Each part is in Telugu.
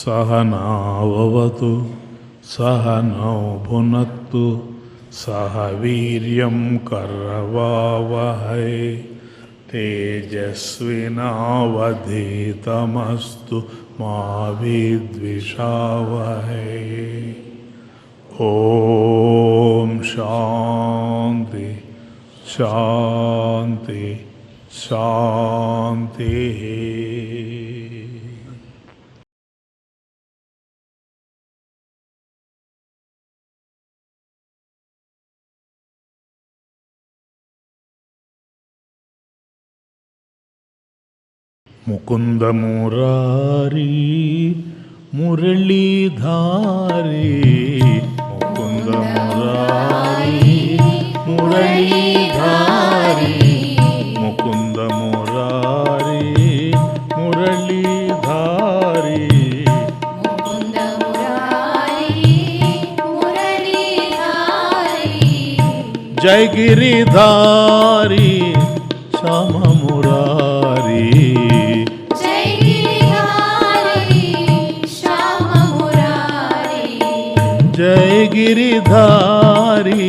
सहनाववतु सहनौ भुनक्तु सह वीर्यं करवावहै तेजस्विनावधीतमस्तु मा विद्विषावहै। ओम शांति शांति शांति। मुकुंद मुरारी मुरलीधारी मुकुंद मुरारी मुरलीधारी मुकुंद मुरारी मुरलीधारी मुकुंद मुरारी मुरलीधारी जय गिरिधारी श्याम मुरारी जय गिरिधारी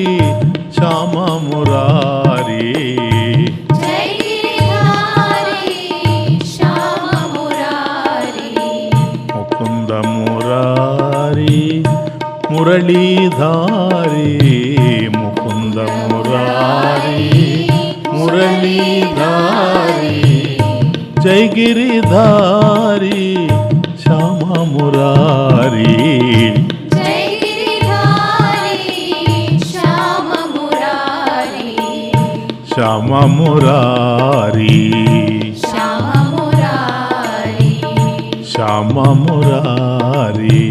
श्याम मुरारी जय गिरिधारी श्याम मुरारी मुकुंद मुरारी मुरलीधारी मुकुंद मुरारी मुरलीधारी जय गिरिधारी श्याम मुरारी श्याम मुरारी श्याम मुरारी श्याम मुरारी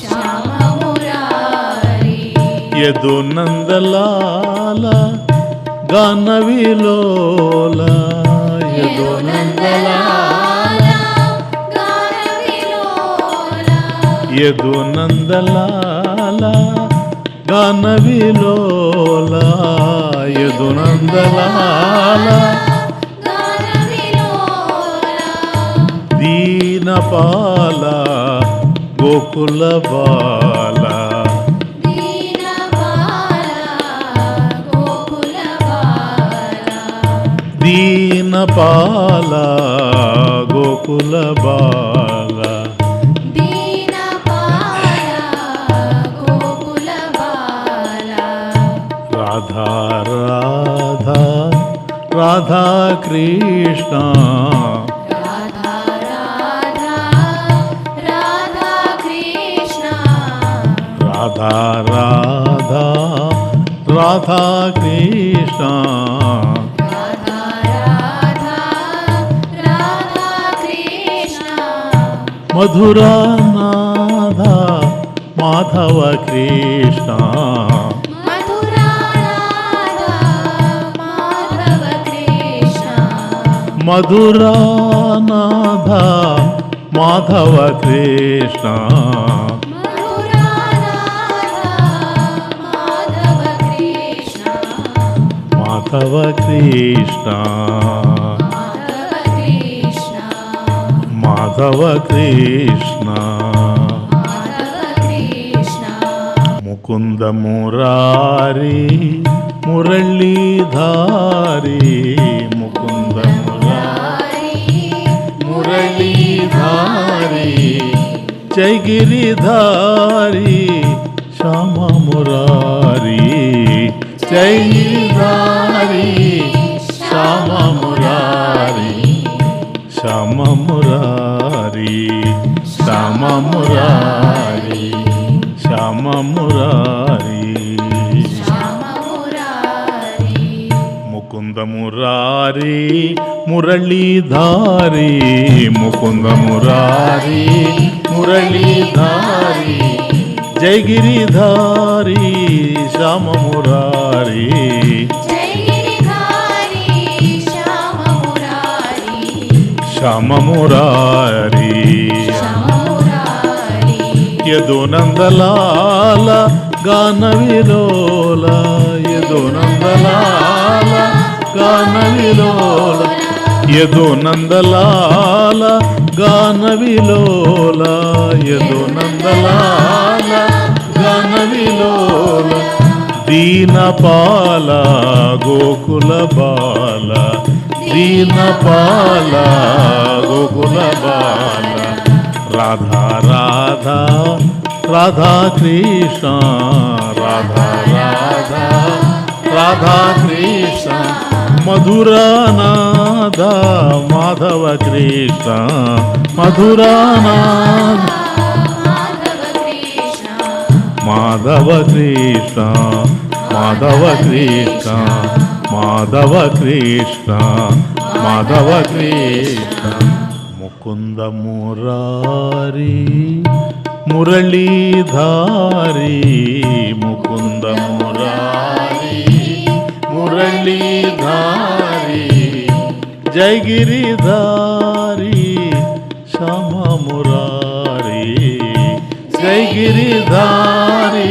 श्याम मुरारी यदु नंदलाल गान विलोल यदु नंदलाल गान विलोल यदु नंदलाल गान विलोल यदु नंदलाल गान विलोल दीनपाल गोकुल बाल दीनपाल गोकुल बाल दीनपाल गोकुल बाल राधा राधा राधा कृष्ण राधा राधा राधा कृष्ण राधा राधा राधा कृष्ण राधा राधा राधा कृष्ण मधुरा नाधा माधव कृष्ण मधुरा राधा माधव कृष्ण मधुरा नाधा माधव कृष्ण मधुरा राधा माधव कृष्ण माधव कृष्ण माधव कृष्ण माधव कृष्ण माधव कृष्ण मुकुंद मुरारी मुरलीधारी मुकुंद मुरारी मुरलीधारी जय गिरिधारी श्याम मुरारी जय गिरिधारी श्याम मुरारी श्याम मुरारी श्याम मुरारी श्याम मुरारी श्याम मुरारी मुकुंद मुरारी मुरलीधारी मुकुंद मुरारी मुरलीधारी जय गिरिधारी श्याम मुरारी जय गिरिधारी श्याम मुरारी श्याम मुरारी श्याम मुरारी यदु नंदलाल गान विलोल यदु नंदलाल गान विलोल యదునందలాల గాన విలోల యదునందలాల గాన విలోల దీనపాల గోకుల బాల దీనపాల గోకుల బాల రాధా రాధా రాధా కృష్ణ రాధా రాధా రాధా కృష్ణ మధురానాద మాధవ కృష్ణ మధురానాద మాధవ కృష్ణ మాధవ కృష్ణ మాధవ కృష్ణ మాధవ కృష్ణ ముకుంద మురారి మురళీధారి ముకుంద మురారి మురళీధారి జయగిరిధారి శ్యామ మురారి జయగిరిధారి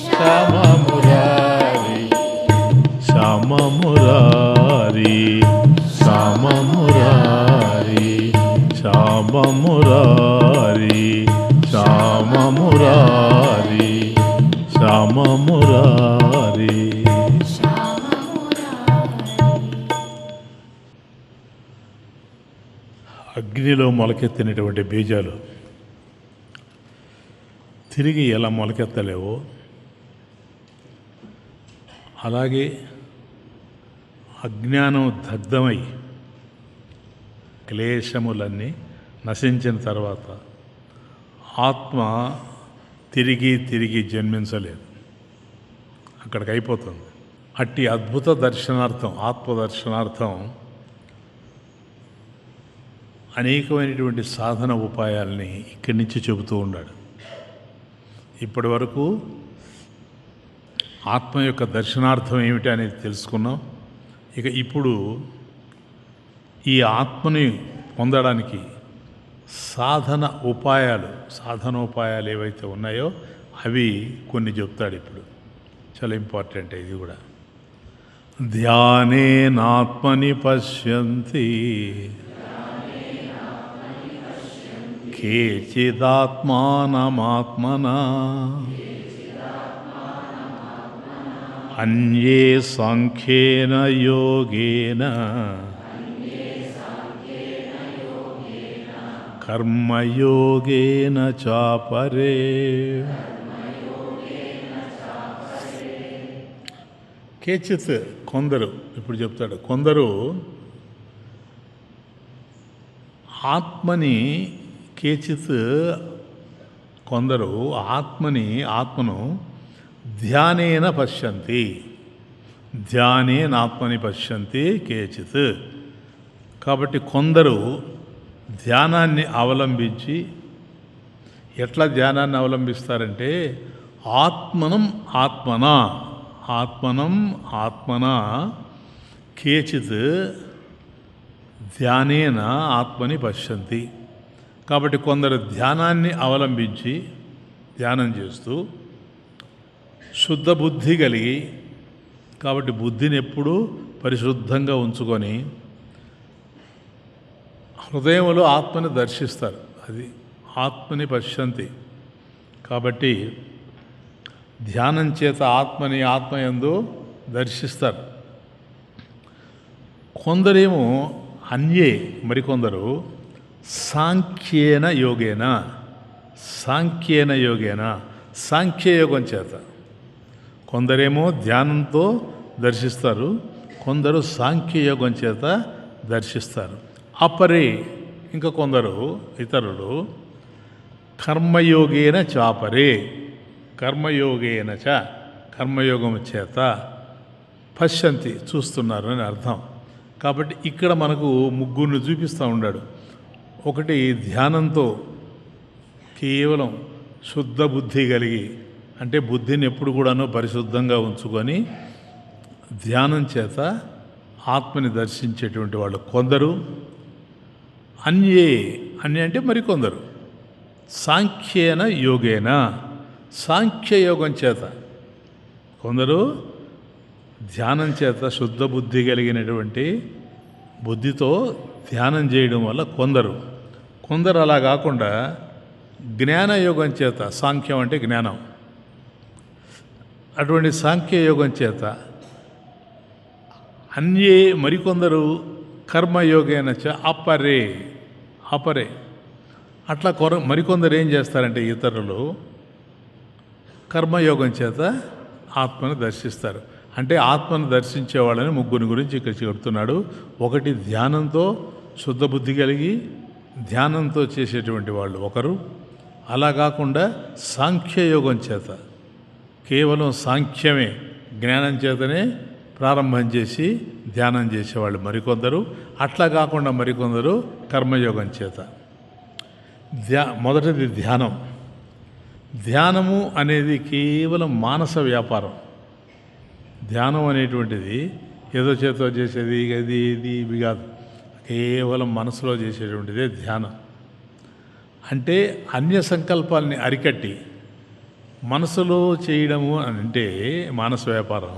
శ్యామ మురారి శ్యామ మురారి శ్యామ మురారి శ్యామ మురారి శ్యామ మురారి శ్యామ మురారి. అగ్నిలో మొలకెత్తినటువంటి బీజాలు తిరిగి ఎలా మొలకెత్తలేవో అలాగే అజ్ఞానం దగ్ధమై క్లేశములన్నీ నశించిన తర్వాత ఆత్మ తిరిగి తిరిగి జన్మించలేదు, అక్కడికి అయిపోతుంది. అట్టి అద్భుత దర్శనార్థం ఆత్మదర్శనార్థం అనేకమైనటువంటి సాధన ఉపాయాల్ని ఇక్కడి నుంచి చెబుతూ ఉన్నాడు. ఇప్పటి వరకు ఆత్మ యొక్క దర్శనార్థం ఏమిటి అనేది తెలుసుకున్నాం. ఇక ఇప్పుడు ఈ ఆత్మని పొందడానికి సాధనోపాయాలు ఏవైతే ఉన్నాయో అవి కొన్ని చెప్తాడు ఇప్పుడు. చాలా ఇంపార్టెంట్ ఇది కూడా. ధ్యానేనాత్మని పశ్యంతి కేచిదాత్మానమాత్మనా అన్యే సాంఖ్యేన యోగేన కర్మయోగేన చాపరే. కేచిత్ కొందరు, ఇప్పుడు చెప్తాడు, కొందరు ఆత్మని కేచిత్ కొందరు ఆత్మను ధ్యానేన పశ్యంతి ధ్యానేనాత్మని పశ్యంతి కేచిత్. కాబట్టి కొందరు ధ్యానాన్ని అవలంబించి, ఎట్లా ధ్యానాన్ని అవలంబిస్తారంటే ఆత్మనం ఆత్మనా కేచిత్ ధ్యానేన ఆత్మని పశ్యంతి. కాబట్టి కొందరు ధ్యానాన్ని అవలంబించి ధ్యానం చేస్తూ శుద్ధ బుద్ధి కలిగి, కాబట్టి బుద్ధిని ఎప్పుడూ పరిశుద్ధంగా ఉంచుకొని హృదయంలో ఆత్మని దర్శిస్తారు. అది ఆత్మని పశ్యంతి. కాబట్టి ధ్యానం చేత ఆత్మయందు దర్శిస్తారు. కొందరేమో అన్యే, మరికొందరు సాంఖ్యేన యోగేన సాంఖ్యయోగం చేత. కొందరేమో ధ్యానంతో దర్శిస్తారు, కొందరు సాంఖ్యయోగం చేత దర్శిస్తారు. అపరే, ఇంకా కొందరు ఇతరులు కర్మయోగేన చాపరే కర్మయోగం చేత పశ్యంతి చూస్తున్నారు అని అర్థం. కాబట్టి ఇక్కడ మనకు ముగ్గురిని చూపిస్తూ ఉన్నాడు. ఒకటి ధ్యానంతో కేవలం శుద్ధ బుద్ధి కలిగి, అంటే బుద్ధిని ఎప్పుడు కూడాను పరిశుద్ధంగా ఉంచుకొని ధ్యానం చేత ఆత్మని దర్శించేటువంటి వాళ్ళు కొందరు. అన్యే అంటే మరికొందరు సాంఖ్యేన యోగేన సాంఖ్యయోగం చేత, కొందరు ధ్యానం చేత శుద్ధ బుద్ధి కలిగినటువంటి బుద్ధితో ధ్యానం చేయడం వల్ల కొందరు అలా కాకుండా జ్ఞానయోగం చేత, సాంఖ్యం అంటే జ్ఞానం, అటువంటి సాంఖ్యయోగం చేత అన్యే మరికొందరు కర్మయోగేన చ అపరే అట్లా మరికొందరు ఏం చేస్తారంటే ఇతరులు కర్మయోగం చేత ఆత్మను దర్శిస్తారు. అంటే ఆత్మను దర్శించే వాళ్ళని ముగ్గురి గురించి ఇక్కడ చెప్తున్నాడు. ఒకటి ధ్యానంతో శుద్ధ బుద్ధి కలిగి ధ్యానంతో చేసేటువంటి వాళ్ళు ఒకరు, అలా కాకుండా సాంఖ్యయోగం చేత కేవలం సాంఖ్యమే జ్ఞానం చేతనే ప్రారంభం చేసి ధ్యానం చేసేవాళ్ళు మరికొందరు, అట్లా కాకుండా మరికొందరు కర్మయోగం చేత. మొదటిది ధ్యానము అనేది కేవలం మానస వ్యాపారం. ధ్యానం అనేటువంటిది ఏదో చేతో చేసేది ఇది ఇవి కాదు, కేవలం మనసులో చేసేటువంటిదే ధ్యానం. అంటే అన్య సంకల్పాలని అరికట్టి మనసులో చేయడము అని అంటే మానస వ్యాపారం.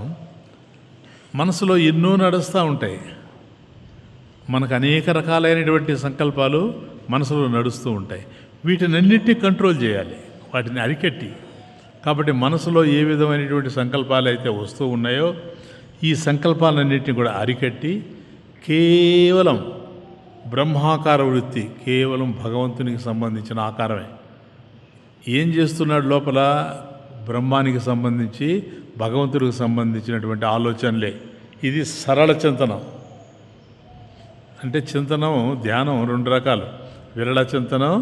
మనసులో ఎన్నో నడుస్తూ ఉంటాయి, మనకు అనేక రకాలైనటువంటి సంకల్పాలు మనసులో నడుస్తూ ఉంటాయి. వీటినన్నింటినీ కంట్రోల్ చేయాలి, వాటిని అరికట్టి. కాబట్టి మనసులో ఏ విధమైనటువంటి సంకల్పాలు అయితే వస్తూ ఉన్నాయో ఈ సంకల్పాలన్నింటినీ కూడా అరికట్టి కేవలం బ్రహ్మాకార వృత్తి, కేవలం భగవంతునికి సంబంధించిన ఆకారమే. ఏం చేస్తున్నాడు లోపల? బ్రహ్మానికి సంబంధించి భగవంతుడికి సంబంధించినటువంటి ఆలోచనలే. ఇది సరళ చింతనం. అంటే చింతనం, ధ్యానం రెండు రకాలు, విరళ చింతనం,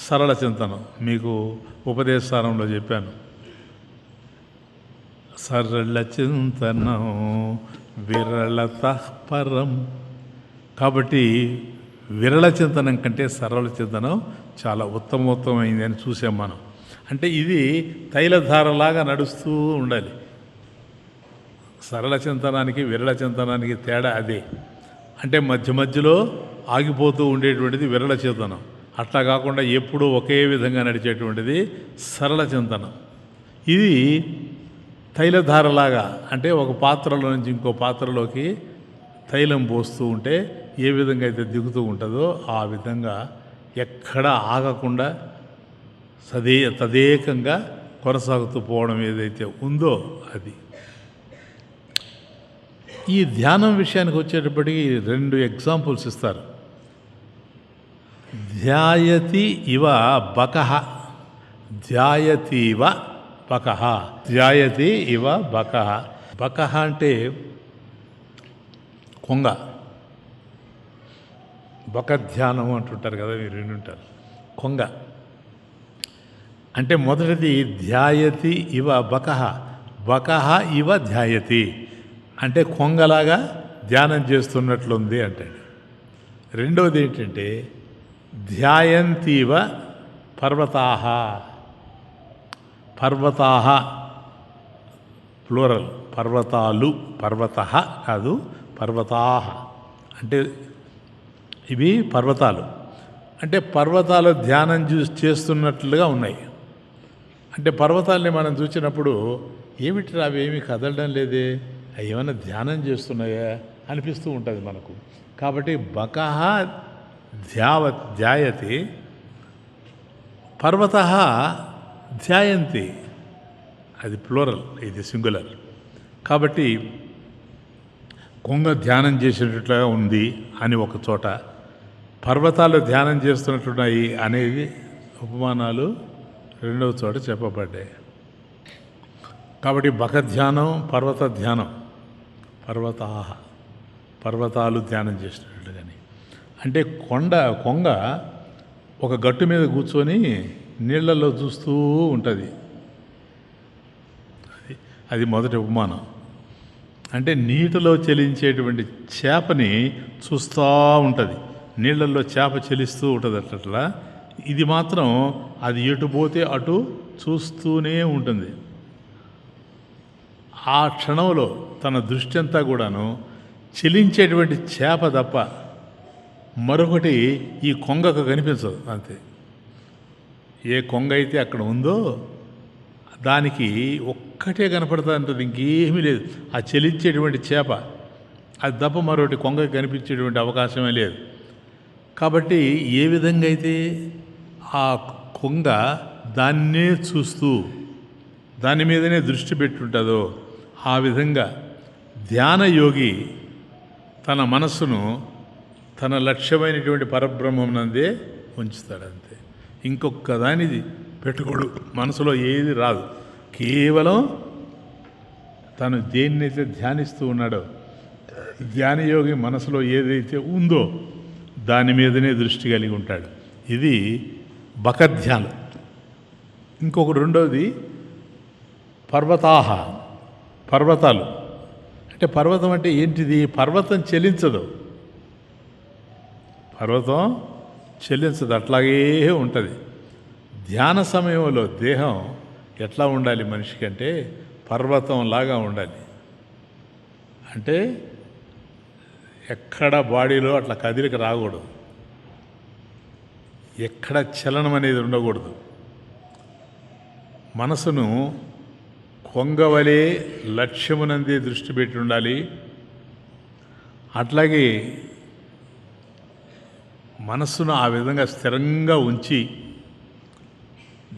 సరళ చింతనం. మీకు ఉపదేశసారంలో చెప్పాను. సరళ చింతనం విరళత పరం. కాబట్టి విరళ చింతనం కంటే సరళ చింతనం చాలా ఉత్తమోత్తమైంది అని చూసాం మనం. అంటే ఇది తైలధారలాగా నడుస్తూ ఉండాలి. సరళ చింతనానికి విరళ చింతనానికి తేడా అదే. అంటే మధ్య మధ్యలో ఆగిపోతూ ఉండేటువంటిది విరళ చింతనం. అట్లా కాకుండా ఎప్పుడూ ఒకే విధంగా నడిచేటువంటిది సరళ చింతనం. ఇది తైలధారలాగా, అంటే ఒక పాత్రలో నుంచి ఇంకో పాత్రలోకి తైలం పోస్తూ ఉంటే ఏ విధంగా అయితే దిగుతూ ఉంటుందో ఆ విధంగా ఎక్కడా ఆగకుండా తదేకంగా కొనసాగుతూ పోవడం ఏదైతే ఉందో అది. ఈ ధ్యానం విషయానికి వచ్చేటప్పటికి 2 ఎగ్జాంపుల్స్ ఇస్తారు. ధ్యాయతి ఇవ బకః, ధ్యాయతీవ బకః, ధ్యాయతి ఇవ బకః. బకః అంటే కొంగ, బక ధ్యానం అంటుంటారు కదా, మీరు వినుంటారు. కొంగ అంటే మొదటిది ధ్యాయతి ఇవ బకః, బకః ఇవ ధ్యాయతి అంటే కొంగలాగా ధ్యానం చేస్తున్నట్లుంది అంటాడు. రెండవది ఏంటంటే ధ్యాయంతీవ పర్వతాః, పర్వతాః ప్లూరల్, పర్వతాలు, పర్వతః కాదు పర్వతాః. అంటే ఇవి పర్వతాలు, అంటే పర్వతాలు ధ్యానం చేస్తున్నట్లుగా ఉన్నాయి. అంటే పర్వతాలని మనం చూసినప్పుడు ఏమిటి అవి ఏమీ కదలడం లేదే, అవి ఏమైనా ధ్యానం చేస్తున్నాయా అనిపిస్తూ ఉంటుంది మనకు. కాబట్టి బకః ధ్యాయతి, పర్వతః ధ్యాయంతి, అది ప్లూరల్, ఇది సింగులర్. కాబట్టి కొంగ ధ్యానం చేసేటట్లుగా ఉంది అని ఒక చోట, పర్వతాలు ధ్యానం చేస్తున్నట్టున్నాయి అనేది ఉపమానాలు రెండవ చోట చెప్పబడ్డాయి. కాబట్టి బక ధ్యానం, పర్వత ధ్యానం, పర్వతాః పర్వతాలు ధ్యానం చేసినట్లుగాని. అంటే కొంగ ఒక గట్టు మీద కూర్చొని నీళ్లలో చూస్తూ ఉంటుంది. అది మొదటి ఉపమానం. అంటే నీటిలో చెలించేటువంటి చేపని చూస్తూ ఉంటుంది, నీళ్లలో చేప చెలిస్తూ ఉంటుంది అట్లా. ఇది మాత్రం అది ఎటు పోతే అటు చూస్తూనే ఉంటుంది. ఆ క్షణంలో తన దృష్టి అంతా కూడాను చెలించేటువంటి చేప తప్ప మరొకటి ఈ కొంగకు కనిపించదు. అంతే, ఏ కొంగ అయితే అక్కడ ఉందో దానికి ఒక్కటే కనపడుతూ ఉంటుంది, ఇంకేమీ లేదు. ఆ చెలించేటువంటి చేప అది తప్ప మరొకటి కొంగకి కనిపించేటువంటి అవకాశమే లేదు. కాబట్టి ఏ విధంగా అయితే ఆ కొంగ దాన్నే చూస్తూ దాని మీదనే దృష్టి పెట్టుంటుందో ఆ విధంగా ధ్యానయోగి తన మనస్సును తన లక్ష్యమైనటువంటి పరబ్రహ్మం నందే ఉంచుతాడు. అంతే, ఇంకొక దానిది పెట్టుకోడు, మనసులో ఏది రాదు. కేవలం తను దేన్నైతే ధ్యానిస్తూ ఉన్నాడో ధ్యానయోగి మనసులో ఏదైతే ఉందో దాని మీదనే దృష్టి కలిగి ఉంటాడు. ఇది బకధ్యానం. ఇంకొక రెండవది పర్వతాహ, పర్వతాలు. అంటే పర్వతం అంటే ఏంటిది? పర్వతం చెలించదు, పర్వతం చెల్లించదు, అట్లాగే ఉంటుంది. ధ్యాన సమయంలో దేహం ఎట్లా ఉండాలి మనిషికి అంటే పర్వతంలాగా ఉండాలి. అంటే ఎక్కడ బాడీలో అట్లా కదిలిక రాకూడదు, ఎక్కడ చలనం అనేది ఉండకూడదు. మనసును కొంగవలే లక్ష్యమునందే దృష్టి పెట్టి ఉండాలి. అట్లాగే మనస్సును ఆ విధంగా స్థిరంగా ఉంచి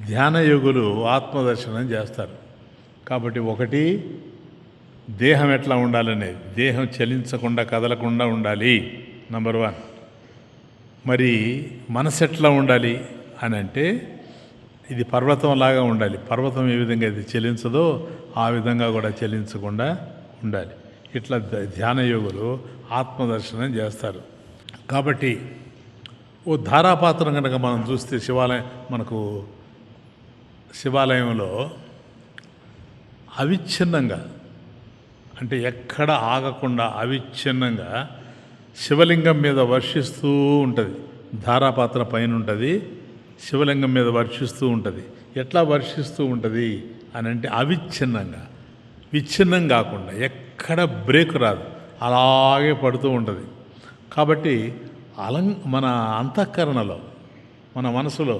ధ్యానయోగులు ఆత్మదర్శనం చేస్తారు. కాబట్టి ఒకటి దేహం ఎట్లా ఉండాలనేది, దేహం చలించకుండా కదలకుండా ఉండాలి, నంబర్ 1. మరి మనసు ఎట్లా ఉండాలి అని అంటే ఇది పర్వతంలాగా ఉండాలి. పర్వతం ఏ విధంగా అయితే చెలించదో ఆ విధంగా కూడా చెలించకుండా ఉండాలి. ఇట్లా ధ్యానయోగులు ఆత్మదర్శనం చేస్తారు. కాబట్టి ఓ ధారాపాత్రం కనుక మనం చూస్తే మనకు శివాలయంలో అవిచ్ఛిన్నంగా, అంటే ఎక్కడ ఆగకుండా అవిచ్ఛిన్నంగా శివలింగం మీద వర్షిస్తూ ఉంటుంది. ధారాపాత్ర పైన ఉంటుంది, శివలింగం మీద వర్షిస్తూ ఉంటుంది. ఎట్లా వర్షిస్తూ ఉంటుంది అని అంటే అవిచ్ఛిన్నంగా, విచ్ఛిన్నం కాకుండా ఎక్కడ బ్రేక్ రాదు, అలాగే పడుతూ ఉంటుంది. కాబట్టి మన అంతఃకరణలో, మన మనసులో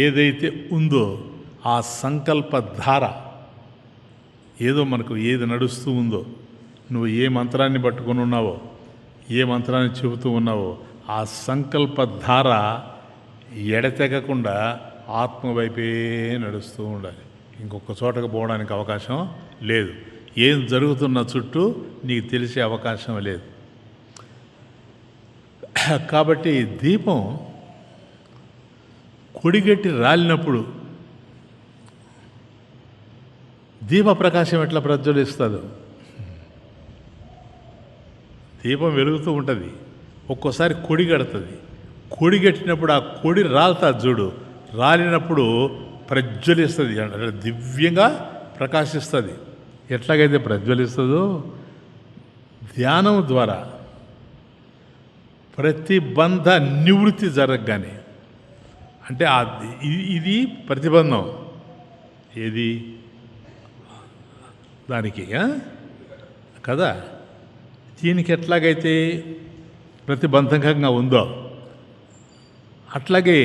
ఏదైతే ఉందో ఆ సంకల్పధార, ఏదో మనకు ఏది నడుస్తూ ఉందో, నువ్వు ఏ మంత్రాన్ని పట్టుకొని ఉన్నావో, ఏ మంత్రాన్ని చెబుతూ ఉన్నావో ఆ సంకల్పధార ఎడతెగకుండా ఆత్మ వైపే నడుస్తూ ఉండాలి. ఇంకొక చోటకు పోవడానికి అవకాశం లేదు. ఏం జరుగుతున్న చుట్టూ నీకు తెలిసే అవకాశం లేదు. కాబట్టి దీపం కొడిగట్టి రాలినప్పుడు దీప ప్రకాశం ఎట్లా ప్రజ్వలిస్తుందో, దీపం వెలుగుతూ ఉంటుంది, ఒక్కోసారి కొడిగడుతుంది. కొడిగట్టినప్పుడు ఆ కొడి రాలుతుంది చూడు, రాలినప్పుడు ప్రజ్వలిస్తుంది, అంటే దివ్యంగా ప్రకాశిస్తుంది. ఎట్లాగైతే ప్రజ్వలిస్తుందో ధ్యానం ద్వారా ప్రతిబంధ నివృత్తి జరగగానే, అంటే ఇది ప్రతిబంధం ఏది దానికి కదా, దీనికి ఎట్లాగైతే ప్రతిబంధకంగా ఉందో అట్లాగే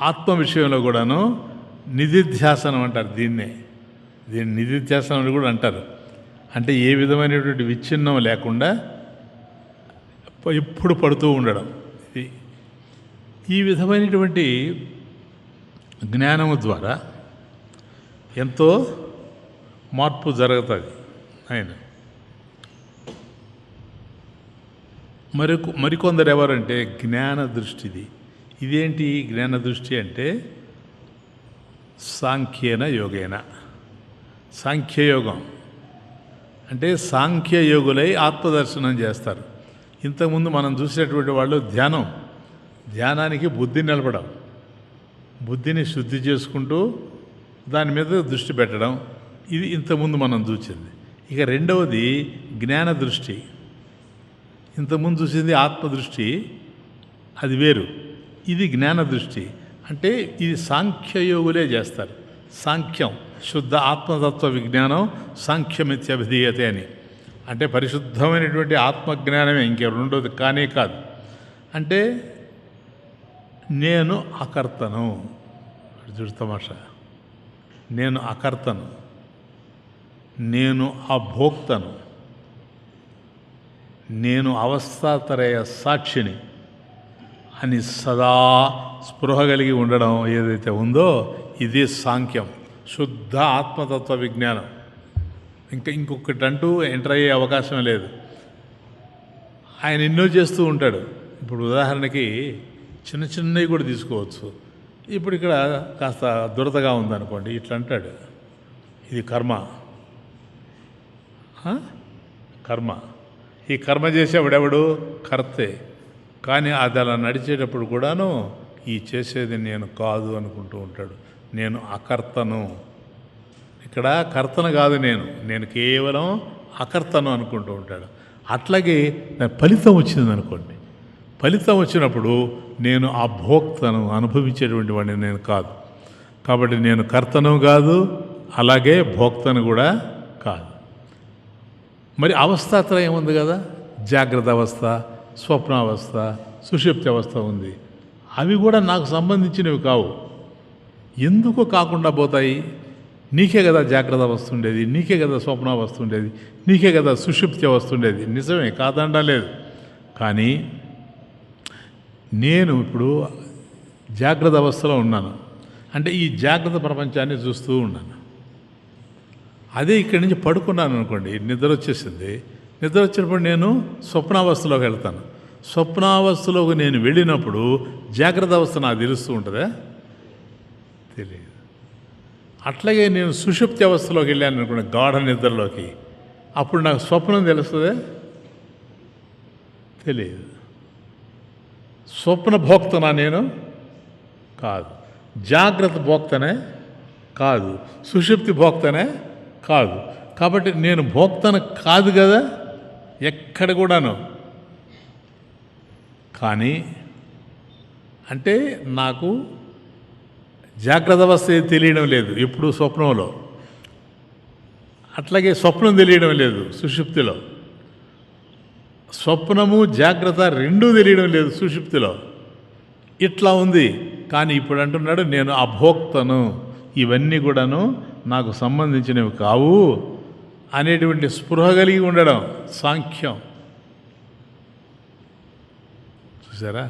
ఆత్మ విషయంలో కూడాను నిధిధ్యాసనం అంటారు. దీన్ని నిధిధ్యాసనం అని కూడా అంటారు. అంటే ఏ విధమైనటువంటి విచ్ఛిన్నం లేకుండా ఎప్పుడు పడుతూ ఉండడం. ఈ విధమైనటువంటి జ్ఞానము ద్వారా ఎంతో మార్పు జరుగుతుంది. ఆయన మరికొందరు ఎవరంటే జ్ఞాన దృష్టిది. ఇదేంటి జ్ఞాన దృష్టి అంటే సాంఖ్యేన యోగేన, సాంఖ్యయోగం అంటే సాంఖ్యయోగులై ఆత్మదర్శనం చేస్తారు. ఇంతకుముందు మనం చూసేటువంటి వాళ్ళు ధ్యానానికి బుద్ధిని నిలపడం, బుద్ధిని శుద్ధి చేసుకుంటూ దాని మీద దృష్టి పెట్టడం, ఇది ఇంతకుముందు మనం చూసింది. ఇక రెండవది జ్ఞాన దృష్టి. ఇంతకుముందు చూసింది ఆత్మదృష్టి, అది వేరు. ఇది జ్ఞాన దృష్టి. అంటే ఇది సాంఖ్యయోగులే చేస్తారు. సాంఖ్యం శుద్ధ ఆత్మతత్వ విజ్ఞానం సాంఖ్యమిత్యభిధీయతే అని, అంటే పరిశుద్ధమైనటువంటి ఆత్మజ్ఞానమే, ఇంకే రెండోది కానే కాదు. అంటే నేను అకర్తను, చూడు తమాషా, నేను అకర్తను, నేను అభోక్తను, నేను అవస్థాత్రయ సాక్షిని అని సదా స్పృహ కలిగి ఉండడం ఏదైతే ఉందో ఇది సాంఖ్యం, శుద్ధ ఆత్మతత్వ విజ్ఞానం. ఇంకొకటి అంటూ ఎంటర్ అయ్యే అవకాశం లేదు. ఆయన ఎన్నో చేస్తూ ఉంటాడు. ఇప్పుడు ఉదాహరణకి చిన్న చిన్నవి కూడా తీసుకోవచ్చు. ఇప్పుడు ఇక్కడ కాస్త దురదగా ఉందనుకోండి, ఇట్లా అంటాడు, ఇది కర్మ. కర్మ, ఈ కర్మ చేసేవాడెవడు? కర్తే. కానీ అది అలా నడిచేటప్పుడు కూడాను ఈ చేసేది నేను కాదు అనుకుంటూ ఉంటాడు. నేను అకర్తను, ఇక్కడ కర్తను కాదు, నేను కేవలం అకర్తను అనుకుంటూ ఉంటాడు. అట్లాగే ఫలితం వచ్చిందనుకోండి, ఫలితం వచ్చినప్పుడు నేను ఆ భోక్తను, అనుభవించేటువంటి వాడిని నేను కాదు. కాబట్టి నేను కర్తను కాదు, అలాగే భోక్తను కూడా కాదు. మరి అవస్థాత్రయం ఉంది కదా, జాగ్రత్త అవస్థ, స్వప్నావస్థ, సుషుప్తి అవస్థ ఉంది. అవి కూడా నాకు సంబంధించినవి కావు. ఎందుకు కాకుండా పోతాయి? నీకే కదా జాగ్రత్త అవస్థ ఉండేది, నీకే కదా స్వప్నావస్థ ఉండేది, నీకే కదా సుషుప్తి అవస్థ ఉండేది. నిజమే, కాదండా లేదు. కానీ నేను ఇప్పుడు జాగ్రత్త అవస్థలో ఉన్నాను అంటే ఈ జాగ్రత్త ప్రపంచాన్ని చూస్తూ ఉన్నాను. అదే ఇక్కడి నుంచి పడుకున్నాను అనుకోండి, నిద్ర వచ్చేసింది. నిద్ర వచ్చినప్పుడు నేను స్వప్నావస్థలోకి వెళ్తాను. స్వప్నావస్థలోకి నేను వెళ్ళినప్పుడు జాగ్రత్త అవస్థ నాకు తెలుస్తూ ఉంటుందా? తెలియదు. అట్లాగే నేను సుషుప్తి అవస్థలోకి వెళ్ళాను అనుకోండి, గాఢ నిద్రలోకి, అప్పుడు నాకు స్వప్నం తెలుస్తుందే? తెలియదు. స్వప్న భోక్తనా నేను? కాదు. జాగ్రత్త భోక్తనే కాదు, సుషుప్తి భోక్తనే కాదు. కాబట్టి నేను భోక్తను కాదు కదా ఎక్కడ కూడాను. కానీ అంటే నాకు జాగ్రత్త అవస్థ తెలియడం లేదు ఎప్పుడు స్వప్నంలో, అట్లాగే స్వప్నం తెలియడం లేదు సుషుప్తిలో, స్వప్నము జాగ్రత్త రెండూ తెలియడం లేదు సుషుప్తిలో. ఇట్లా ఉంది. కానీ ఇప్పుడు అంటున్నాడు నేను అభోక్తను, ఇవన్నీ కూడాను నాకు సంబంధించినవి కావు అనేటువంటి స్పృహ కలిగి ఉండడం సాంఖ్యం. చూసారా,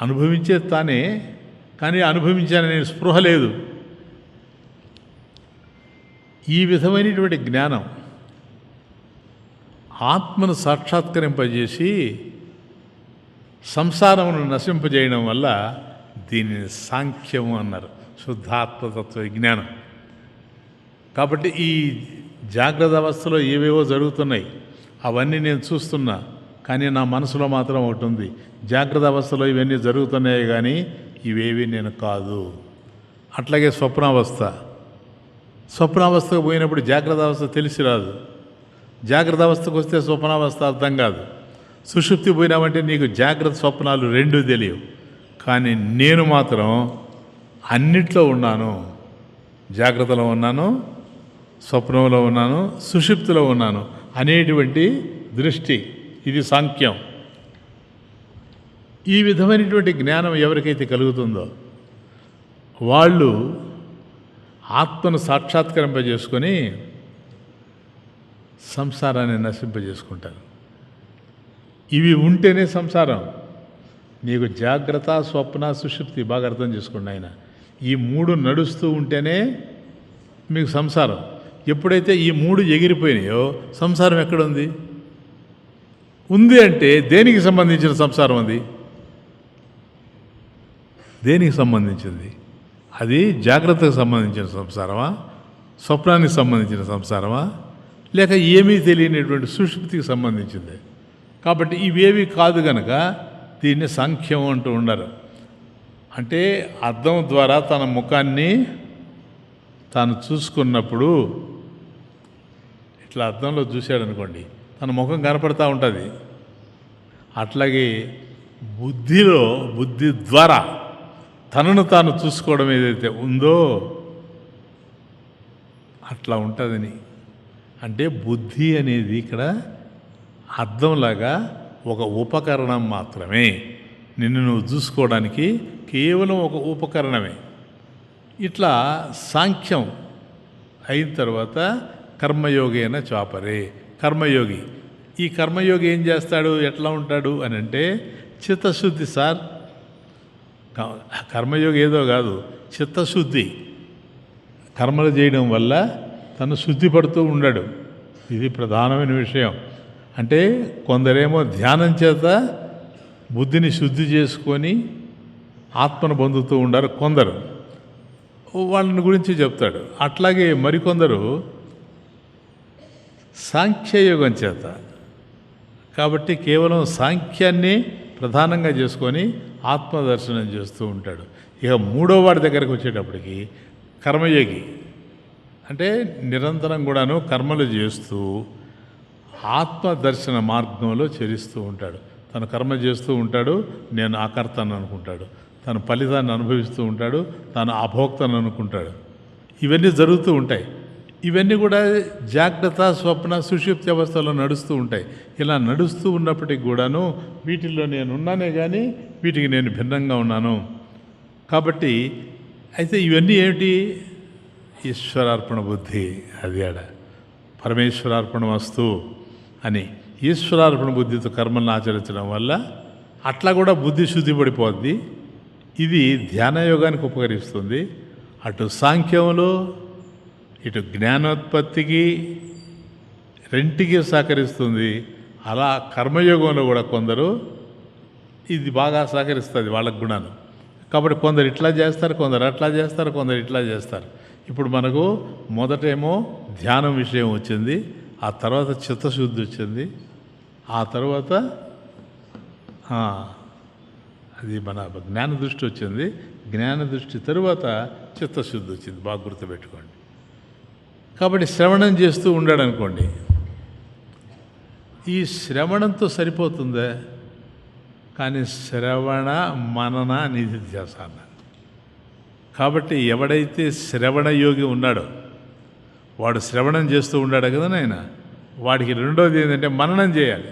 అనుభవించేది తానే, కానీ అనుభవించాననే స్పృహ లేదు. ఈ విధమైనటువంటి జ్ఞానం ఆత్మను సాక్షాత్కరింపజేసి సంసారమును నశింపజేయడం వల్ల దీనిని సాంఖ్యము అన్నారు, శుద్ధాత్మతత్వ విజ్ఞానం. కాబట్టి ఈ జాగ్రత్త అవస్థలో ఏవేవో జరుగుతున్నాయి, అవన్నీ నేను చూస్తున్నా, కానీ నా మనసులో మాత్రం ఒకటి ఉంది, జాగ్రత్త అవస్థలో ఇవన్నీ జరుగుతున్నాయి కానీ ఇవేవి నేను కాదు. అట్లాగే స్వప్నావస్థకు పోయినప్పుడు జాగ్రత్త అవస్థ తెలిసి రాదు, జాగ్రత్త అవస్థకు వస్తే స్వప్నావస్థ అర్థం కాదు. సుషుప్తి పోయినామంటే నీకు జాగ్రత్త స్వప్నాలు రెండూ తెలియవు. కానీ నేను మాత్రం అన్నిట్లో ఉన్నాను, జాగ్రత్తలో ఉన్నాను, స్వప్నంలో ఉన్నాను, సుషుప్తిలో ఉన్నాను అనేటువంటి దృష్టి, ఇది సాంఖ్యం. ఈ విధమైనటువంటి జ్ఞానం ఎవరికైతే కలుగుతుందో వాళ్ళు ఆత్మను సాక్షాత్కరింపజేసుకొని సంసారాన్ని నశింపజేసుకుంటారు. ఇవి ఉంటేనే సంసారం. నీకు జాగ్రత్త, స్వప్న, సుషుప్తి బాగా అర్థం చేసుకోండి ఆయన. ఈ మూడు నడుస్తూ ఉంటేనే మీకు సంసారం. ఎప్పుడైతే ఈ మూడు ఎగిరిపోయినాయో సంసారం ఎక్కడుంది? ఉంది అంటే దేనికి సంబంధించిన సంసారం అది? దేనికి సంబంధించింది? అది జాగ్రత్తకు సంబంధించిన సంసారమా, స్వప్నానికి సంబంధించిన సంసారమా, లేక ఏమీ తెలియనటువంటి సుషుప్తికి సంబంధించింది? కాబట్టి ఇవేవి కాదు గనక దీన్ని సాంఖ్యం అంటూ ఉండరు. అంటే అద్దం ద్వారా తన ముఖాన్ని తాను చూసుకున్నప్పుడు ఇట్లా అద్దంలో చూశాడనుకోండి, తన ముఖం కనపడతా ఉంటుంది. అట్లాగే బుద్ధి ద్వారా తనను తాను చూసుకోవడం ఏదైతే ఉందో అట్లా ఉంటుందని. అంటే బుద్ధి అనేది ఇక్కడ అద్దంలాగా ఒక ఉపకరణం మాత్రమే, నిన్ను నువ్వు చూసుకోవడానికి కేవలం ఒక ఉపకరణమే. ఇట్లా సాంఖ్యం అయిన తర్వాత కర్మయోగేన చాపరే, కర్మయోగి ఈ కర్మయోగి ఏం చేస్తాడు, ఎట్లా ఉంటాడు అని అంటే చిత్తశుద్ధి సార్. కర్మయోగి ఏదో కాదు, చిత్తశుద్ధి. కర్మలు చేయడం వల్ల తను శుద్ధి పడుతూ ఉన్నాడు. ఇది ప్రధానమైన విషయం. అంటే కొందరేమో ధ్యానం చేత బుద్ధిని శుద్ధి చేసుకొని ఆత్మను పొందుతూ ఉండారు కొందరు, వాళ్ళని గురించి చెప్తాడు. అట్లాగే మరికొందరు సాంఖ్యయోగం చేత, కాబట్టి కేవలం సాంఖ్యాన్ని ప్రధానంగా చేసుకొని ఆత్మదర్శనం చేస్తూ ఉంటాడు. ఇక మూడో వాడి దగ్గరకు వచ్చేటప్పటికి కర్మయోగి అంటే నిరంతరం కూడాను కర్మలు చేస్తూ ఆత్మదర్శన మార్గంలో చరిస్తూ ఉంటాడు. తను కర్మ చేస్తూ ఉంటాడు, నేను ఆకర్తను అనుకుంటాడు, తను ఫలితాన్ని అనుభవిస్తూ ఉంటాడు, తాను అభోక్తను అనుకుంటాడు. ఇవన్నీ జరుగుతూ ఉంటాయి. ఇవన్నీ కూడా జాగ్రత్త, స్వప్న, సుషుప్తి అవస్థలో నడుస్తూ ఉంటాయి. ఇలా నడుస్తూ ఉన్నప్పటికి కూడాను వీటిల్లో నేను ఉన్నానే కానీ వీటికి నేను భిన్నంగా ఉన్నాను. కాబట్టి అయితే ఇవన్నీ ఏమిటి? ఈశ్వరార్పణ బుద్ధి. అది ఆడ పరమేశ్వరార్పణ వస్తు అని ఈశ్వరార్పణ బుద్ధితో కర్మలను ఆచరించడం వల్ల అట్లా కూడా బుద్ధి శుద్ధి పడిపోద్ది. ఇది ధ్యానయోగానికి ఉపకరిస్తుంది. అటు సాంఖ్యంలో ఇటు జ్ఞానోత్పత్తికి రెంటికి సహకరిస్తుంది. అలా కర్మయోగంలో కూడా కొందరు ఇది బాగా సహకరిస్తుంది వాళ్ళకు గుణాలు. కాబట్టి కొందరు ఇట్లా చేస్తారు, కొందరు అట్లా చేస్తారు, కొందరు ఇట్లా చేస్తారు. ఇప్పుడు మనకు మొదటేమో ధ్యానం విషయం వచ్చింది, ఆ తర్వాత చిత్తశుద్ధి వచ్చింది, ఆ తర్వాత అది మన జ్ఞాన దృష్టి వచ్చింది, జ్ఞాన దృష్టి తరువాత చిత్తశుద్ధి వచ్చింది. బాగా గుర్తుపెట్టుకోండి. కాబట్టి శ్రవణం చేస్తూ ఉండాడు అనుకోండి, ఈ శ్రవణంతో సరిపోతుందా? కానీ శ్రవణ మనన నిధిధ్యాస అన్నారు. కాబట్టి ఎవడైతే శ్రవణ యోగి ఉన్నాడో వాడు శ్రవణం చేస్తూ ఉన్నాడు కదా నాయన, వాడికి రెండోది ఏంటంటే మననం చేయాలి.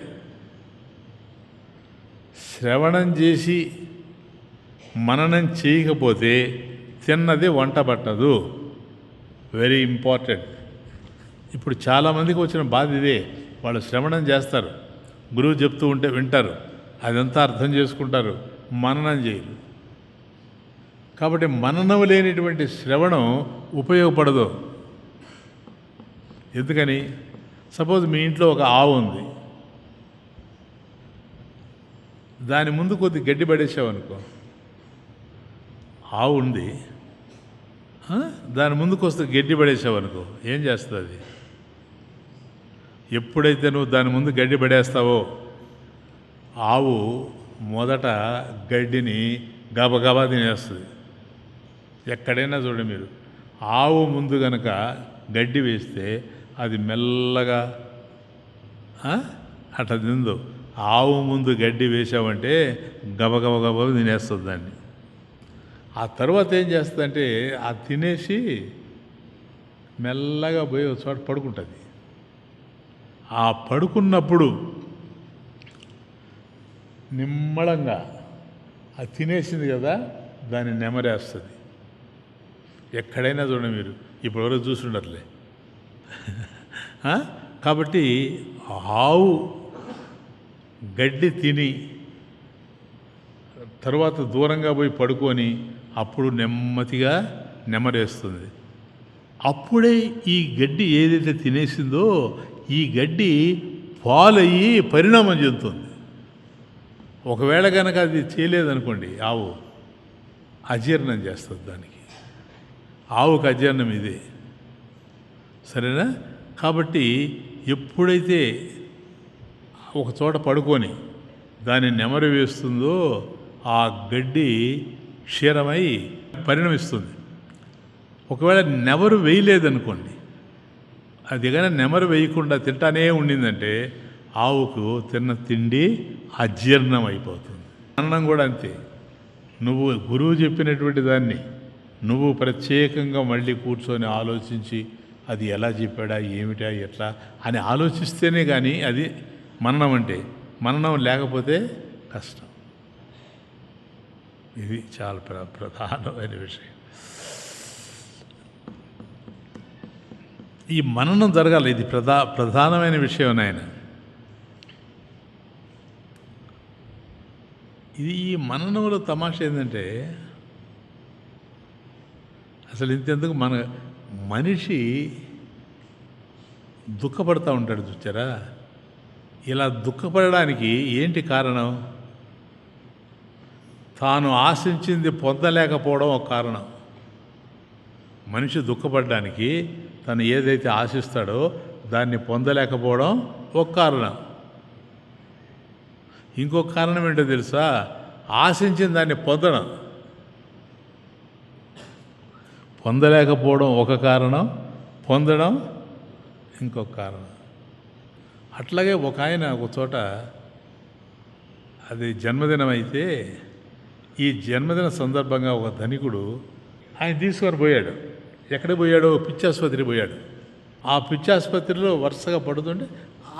శ్రవణం చేసి మననం చేయకపోతే తిన్నది వంట పట్టదు. Very important. ఇప్పుడు చాలామందికి వచ్చిన బాధ ఇదే. వాళ్ళు శ్రవణం చేస్తారు, గురువు చెప్తూ ఉంటే వింటారు, అదంతా అర్థం చేసుకుంటారు, మననం చేయరు. కాబట్టి మననం లేనిటువంటి శ్రవణం ఉపయోగపడదు. ఎందుకని? సపోజ్ మీ ఇంట్లో ఒక ఆవు ఉంది, దాని ముందు కొద్ది గడ్డి పడేసావనుకో, ఆవు ఉంది, దాని ముందుకు వస్తే గడ్డి పడేసావనుకో, ఏం చేస్తుంది అది? ఎప్పుడైతే నువ్వు దాని ముందు గడ్డి పడేస్తావో ఆవు మొదట గడ్డిని గబగబా తినేస్తుంది. ఎక్కడైనా చూడండి మీరు, ఆవు ముందు కనుక గడ్డి వేస్తే అది మెల్లగా అట్లా తిందు. ఆవు ముందు గడ్డి వేసావంటే గబగబ తినేస్తుంది దాన్ని. ఆ తర్వాత ఏం చేస్తుందంటే ఆ తినేసి మెల్లగా పోయి ఒక చోట పడుకుంటుంది. ఆ పడుకున్నప్పుడు నిమ్మళంగా అది తినేసింది కదా, దాన్ని నెమరేస్తుంది. ఎక్కడైనా చూడండి మీరు, ఇప్పటివరకు చూసుండట్లే. కాబట్టి ఆవు గడ్డి తిని తర్వాత దూరంగా పోయి పడుకొని అప్పుడు నెమ్మదిగా నెమరేస్తుంది. అప్పుడే ఈ గడ్డి ఏదైతే తినేసిందో ఈ గడ్డి పాలయ్యి పరిణామం చెందుతుంది. ఒకవేళ కనుక అది చేయలేదనుకోండి, ఆవు అజీర్ణం చేస్తుంది. దానికి ఆవుకు అజీర్ణం ఇదే, సరేనా? కాబట్టి ఎప్పుడైతే ఒక చోట పడుకొని దాన్ని నెమరు వేస్తుందో ఆ గడ్డి క్షీరమై పరిణమిస్తుంది. ఒకవేళ నెమరు వేయలేదనుకోండి, అది కానీ నెమరు వేయకుండా తింటానే ఉండిందంటే ఆవుకు తిన్న తిండి అజీర్ణం అయిపోతుంది. అన్నం కూడా అంతే. నువ్వు గురువు చెప్పినటువంటి దాన్ని నువ్వు ప్రత్యేకంగా మళ్ళీ కూర్చొని ఆలోచించి అది ఎలా చెప్పాడా, ఏమిటా, ఎట్లా అని ఆలోచిస్తేనే కానీ అది మననం. అంటే మననం లేకపోతే కష్టం. ఇది చాలా ప్రధానమైన విషయం. ఈ మననం జరగాలి. ఇది ప్రధానమైన విషయం నాయన. ఇది ఈ మననంలో తమాషా ఏంటంటే అసలు ఇంతెందుకు మనిషి దుఃఖపడుతూ ఉంటాడు చూచారా. ఇలా దుఃఖపడడానికి ఏంటి కారణం? తాను ఆశించింది పొందలేకపోవడం ఒక కారణం. మనిషి దుఃఖపడడానికి తను ఏదైతే ఆశిస్తాడో దాన్ని పొందలేకపోవడం ఒక కారణం. ఇంకొక కారణం ఏంటో తెలుసా? ఆశించిన దాన్ని పొందలేకపోవడం ఒక కారణం, పొందడం ఇంకొక కారణం. అట్లాగే ఒక ఆయన ఒక చోట, అది జన్మదినం అయితే, ఈ జన్మదిన సందర్భంగా ఒక ధనికుడు ఆయన తీసుకొని పోయాడు. ఎక్కడికి పోయాడు? పిచ్చాసుపత్రికి పోయాడు. ఆ పిచ్చాసుపత్రిలో వరుసగా పడుతుంటే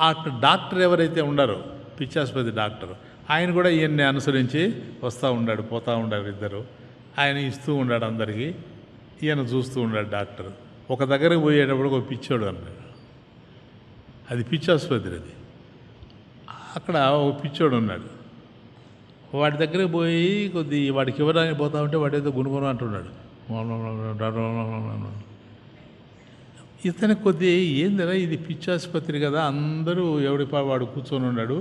ఆ డాక్టర్ ఎవరైతే ఉన్నారో, పిచ్చాసుపత్రి డాక్టర్, ఆయన కూడా ఈయన్ని అనుసరించి వస్తూ ఉన్నాడు, పోతూ ఉండారు ఇద్దరు. ఆయన ఇస్తూ ఉన్నాడు అందరికీ, ఈయన చూస్తూ ఉన్నాడు డాక్టర్. ఒక దగ్గరకు పోయేటప్పుడు ఒక పిచ్చోడు అన్నాడు. అది పిచ్చాసుపత్రి. అది అక్కడ ఒక పిచ్చోడు ఉన్నాడు. వాడి దగ్గరికి పోయి వాడికి ఇవ్వడానికి పోతా ఉంటే వాడు ఏదో గుణగుణ అంటున్నాడు. ఇతనికి ఏందిరా ఇది పిచ్చాసుపత్రి కదా, అందరూ ఎవడి వాడు కూర్చొని ఉన్నాడు,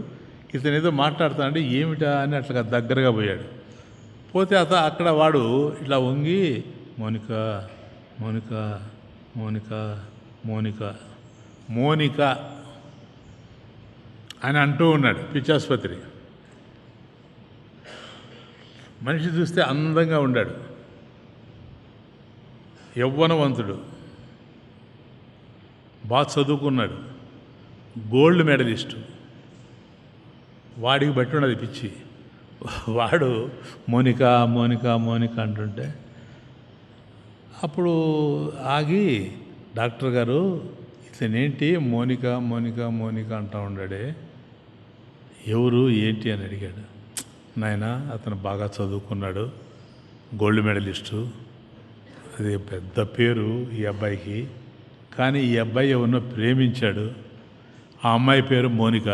ఇతను ఏదో మాట్లాడుతా అంటే ఏమిటా అని అట్లా దగ్గరగా పోయాడు. పోతే అక్కడ వాడు ఇట్లా వంగి మోనిక మోనిక మోనిక మోనిక మోనిక అని అంటూ ఉన్నాడు. పిచ్చాసుపత్రి మనిషి చూస్తే అందంగా ఉన్నాడు, యవ్వనవంతుడు, బాగా చదువుకున్నాడు, గోల్డ్ మెడలిస్టు. వాడికి బట్టి ఉన్నది పిచ్చి. వాడు మోనిక మోనిక మోనిక అంటుంటే అప్పుడు ఆగి, డాక్టర్ గారు ఇతనేంటి మోనిక మోనిక మోనిక అంటూ ఉన్నాడే, ఎవరు ఏంటి అని అడిగాడు. నాయన అతను బాగా చదువుకున్నాడు, గోల్డ్ మెడలిస్టు, అది పెద్ద పేరు ఈ అబ్బాయికి. కానీ ఈ అబ్బాయి ఎవరినో ప్రేమించాడు, ఆ అమ్మాయి పేరు మోనిక,